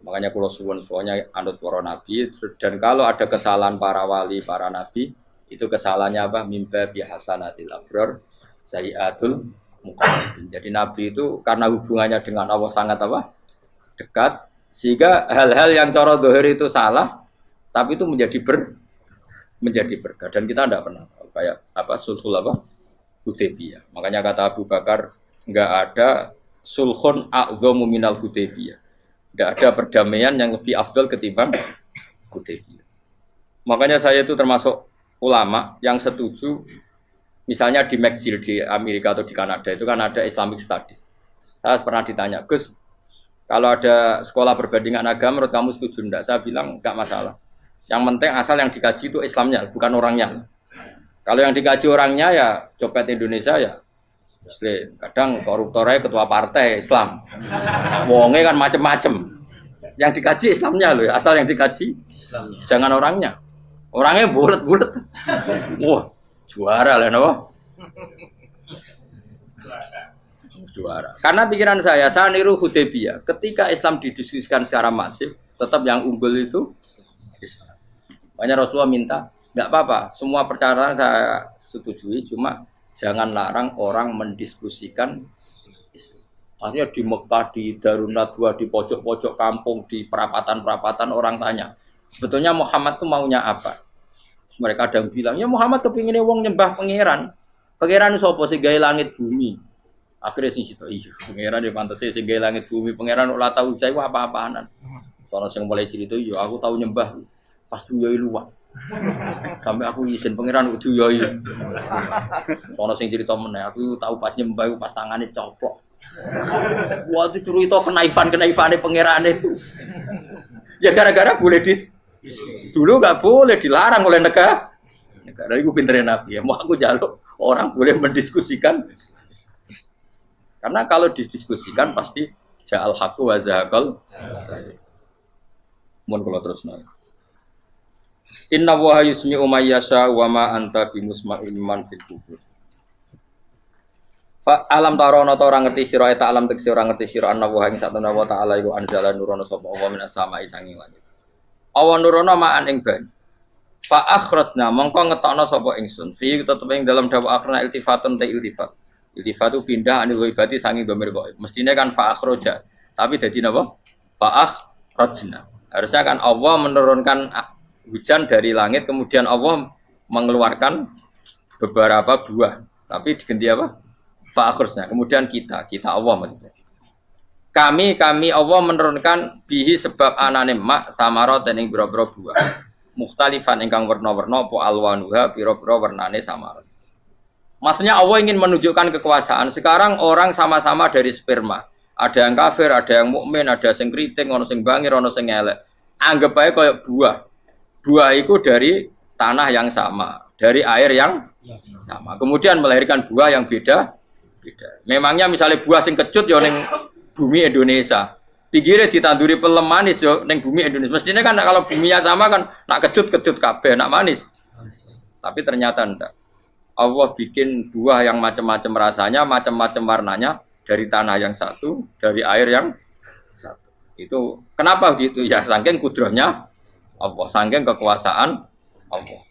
Speaker 1: Makanya kula suwun semuanya anut para nabi dan kalau ada kesalahan para wali, para nabi, itu kesalahannya apa? Mimba bi hasanatil abrar sayyiatul muqarrabin. Jadi nabi itu karena hubungannya dengan Allah sangat apa? Dekat. Sehingga hal-hal yang cara dohir itu salah, tapi itu menjadi berkah. Dan kita tidak pernah kayak apa sulhul apa Hudaybiyah. Makanya kata Abu Bakar nggak ada sulhun a'dhamu minal Hudaybiyah. Nggak ada perdamaian yang lebih afdal ketimbang Hudaybiyah. Makanya saya itu termasuk ulama yang setuju, misalnya di McGill di Amerika atau di Kanada itu kan ada Islamic Studies. Saya pernah ditanya, Gus, kalau ada sekolah perbandingan agama, menurut kamu setuju enggak? Saya bilang enggak masalah. Yang penting asal yang dikaji itu Islamnya, bukan orangnya. Kalau yang dikaji orangnya ya copet Indonesia ya Muslim. Kadang koruptornya ketua partai Islam. Wonge kan macem-macem. Yang dikaji Islamnya loh, asal yang dikaji Islamnya. Jangan orangnya. Orangnya bulet-bulet. Wah, juara lah no. Juara. Karena pikiran saya niru Hudaybiyah. Ketika Islam didiskusikan secara masif, tetap yang unggul itu Islam. Makanya Rasulullah minta, enggak apa-apa, semua perkara saya setujui, cuma jangan larang orang mendiskusikan Islam. Artinya di Mekah, di Darun Nadwa, di pojok-pojok kampung, di perapatan-perapatan orang tanya, sebetulnya Muhammad itu maunya apa? Terus mereka ada yang bilang, ya Muhammad kepinginnya wong nyembah pangeran. Pangeran itu apa sih? Gaya langit bumi. Akhirnya sing situ iya, pangeran di pantas sing gawe langit bumi, pangeran ora tahu saya apa-apaanan. Soalnya sing mulai cerita iya, aku tahu nyembah pas duyoi luwak. Sampai aku izin pangeran kudu duyoi. Soalnya sing cerita meneh, aku tahu pas nyembah pas tangane coplok. Waktu cerita kenaifan-kenaifane pangerane itu. Ya gara-gara boleh dulu nggak boleh dilarang oleh negara. Negara itu pinterin Nabi ya. Mau aku jaluk orang boleh mendiskusikan. Karena kalau didiskusikan pasti ja'al haqqu wa zahaqal. Mun kula terusna. Inna wa yusmi'u may yasha wa ma anta bimusma'in man fil kubur. Fa alam tarono ta ora ngerti sira eta alam tekse ora ngerti sira ana wa ing satuna wa ta'ala iku anzala nurono sapa Allah minas sama'i sanging langit. Awan nurono ma'an ing banyu. Fa akhrajna mongko ngetokno sapa ingsun fi tetep ing dalam dawa akhirna iltifatun ta iltifat. Iltifat itu pindah anil ghaibati sanging dhamir ghaib. Mestine kan fa akhraja, tapi dadi napa? Fa akhrajna. Harusnya kan Allah menurunkan hujan dari langit kemudian Allah mengeluarkan beberapa buah. Tapi diganti apa? Fa akhrajna. Kemudian kita Allah maksudnya. Kami Allah menurunkan bihi sebab anane mak samarat ing boro-boro buah. Mukhtalifan ingkang werna-werna apa alwanuha pira-pira wernane samarat. Maksudnya Allah ingin menunjukkan kekuasaan. Sekarang orang sama-sama dari sperma. Ada yang kafir, ada yang mukmin, ada yang kriting, ono sing bangir, ono sing elek. Anggap aja kayak buah. Buah itu dari tanah yang sama, dari air yang sama. Kemudian melahirkan buah yang beda. Memangnya misalnya buah sing kecut ya ning bumi Indonesia. Pinggirnya ditanduri pelem manis yo ning bumi Indonesia. Mestinya kan kalau buminya sama kan nak kecut kabeh, nak manis. Tapi ternyata enggak. Allah bikin buah yang macam-macam rasanya, macam-macam warnanya dari tanah yang satu, dari air yang satu. Itu kenapa gitu? Ya saking kudrahnya Allah, saking kekuasaan Allah.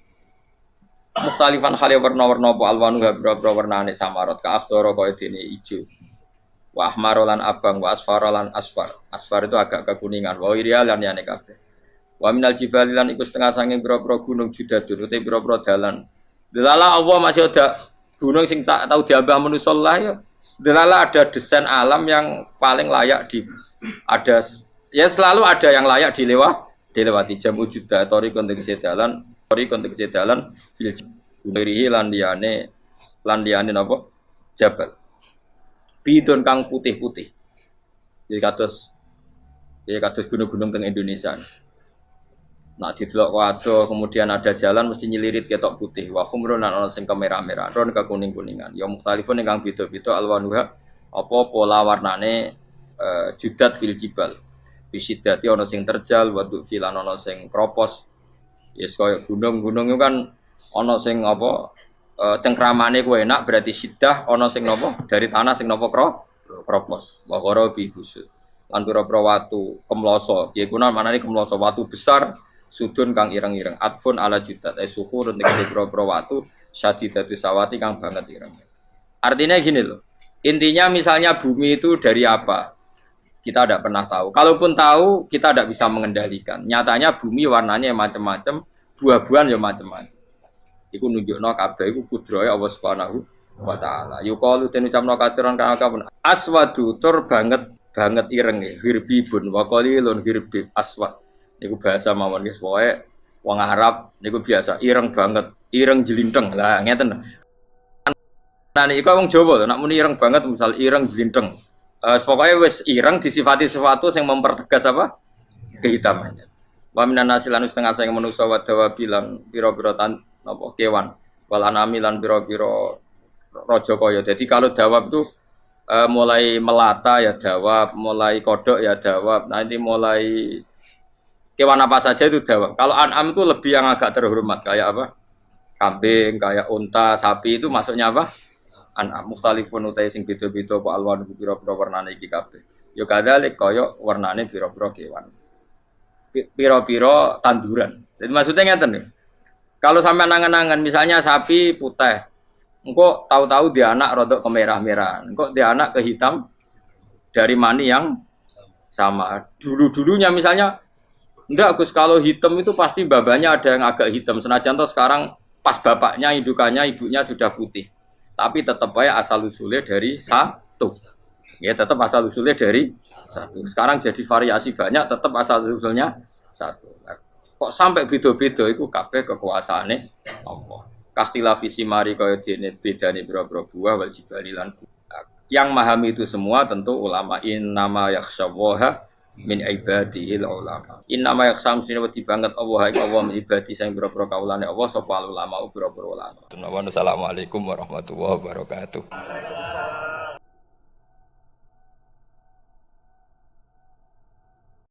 Speaker 1: Mustalifan khali warna-warna apa alwanu habra warnane samarat ka asdara kaya dene ijo. Wa ahmarolan abang wa asfarolan asfar. Asfar itu agak kekuningan, wa iriya lan yane kabeh. Wa minal jibali lan iku setengah saking pira-pira gunung judadun utawa pira-pira dalan. Delala Allah masih ada gunung sing tak tahu diambah manusia lah ya. Delala ada desain alam yang paling layak ada ya selalu ada yang layak dilewati jam wujuda tori konteks dalan fil gunirihi landiane napa jabal bidon kang putih-putih. Jadi kados gunung-gunung teng Indonesia. Nak didelok waduh kemudian ada jalan mesti nyelirit ketok putih wa khumrun lan ana sing kemerah-merah ron ke kuning-kuningan ya mukhtalifun ingkang beda-beda alwanuha apa pola warnane judat fil jibal bisidati ana sing terjal waduk filan ana sing kropos yes kaya gunung-gunung itu kan ana sing apa cengkramane ku enak berarti sidah ana sing napa dari tanah sing napa kropos wa qarabi busud lan pira-pira watu kemloso ya kuna manane kemloso watu besar sudun kang ireng-ireng atfun ala judat suhur untuk boro-boro watu syadidatu sawati kang banget ireng. Artinya gini loh. Intinya misalnya bumi itu dari apa? Kita tidak pernah tahu. Kalaupun tahu, kita tidak bisa mengendalikan. Nyatanya bumi warnanya macam-macam, buah-buahan ya macam-macam. Iku nunjukno kabeh iku kudrahe Allah Subhanahu wa taala. Yuqalu den ucapno kaciran kang akeh aswadu tur banget ireng hirbibun wa qalilun hirbib aswad. Niku bahasa mawon guys, pokoke wong Arab niku biasa ireng banget, ireng jelinteng. Lah ngeten. Nah niku wong Jawa lho, nek muni ireng banget misal ireng jelinteng. Pokoknya wis ireng disifati sesuatu yang mempertegas apa? Kehitamannya. Wa minan nasilan setengah sing manusa wa dawabilan pira-pira napa kewan. Wal anami lan pira-pira raja kaya. Jadi kalau dawab itu mulai melata ya dawab, mulai kodok ya dawab. Nanti mulai kewan apa saja itu dawab. Kalau an'am itu lebih yang agak terhormat kayak apa? Kambing, kayak unta, sapi itu masuknya apa? An'am mukhtalifun utai sing beda-beda apa alwan pira-pira warnane iki kabeh. Ya kadalik kaya warnane pira-pira kewan. Pira-pira tanduran. Jadi maksudnya ngeten nih. Kalau sampai nangan-nangan misalnya sapi putih, engko tahu-tahu dia anak rodok kemerah-merahan, engko dia anak kehitam dari mani yang sama. Dulu-dulunya misalnya enggak Gus, kalau hitam itu pasti babanya ada yang agak hitam. Senajan toh sekarang pas bapaknya, indukannya, ibunya sudah putih. Tapi tetap aja asal usulnya dari satu. Ya tetap asal usulnya dari satu. Sekarang jadi variasi banyak, tetap asal usulnya satu. Kok sampai beda-beda itu kabeh kekuasaane Allah. Kastilah visi mari kaya dene bedane boro-boro buah wal jibali lan Yang memahami itu semua tentu ulama. Innama yakhsyallaha min ibadihil ulama. Innama yakhsam sini wedi banget Allah ing Allah min ibadi sing boro-boro kaulane Allah sapa ulama boro-boro ulama. Assalamualaikum warahmatullahi wabarakatuh.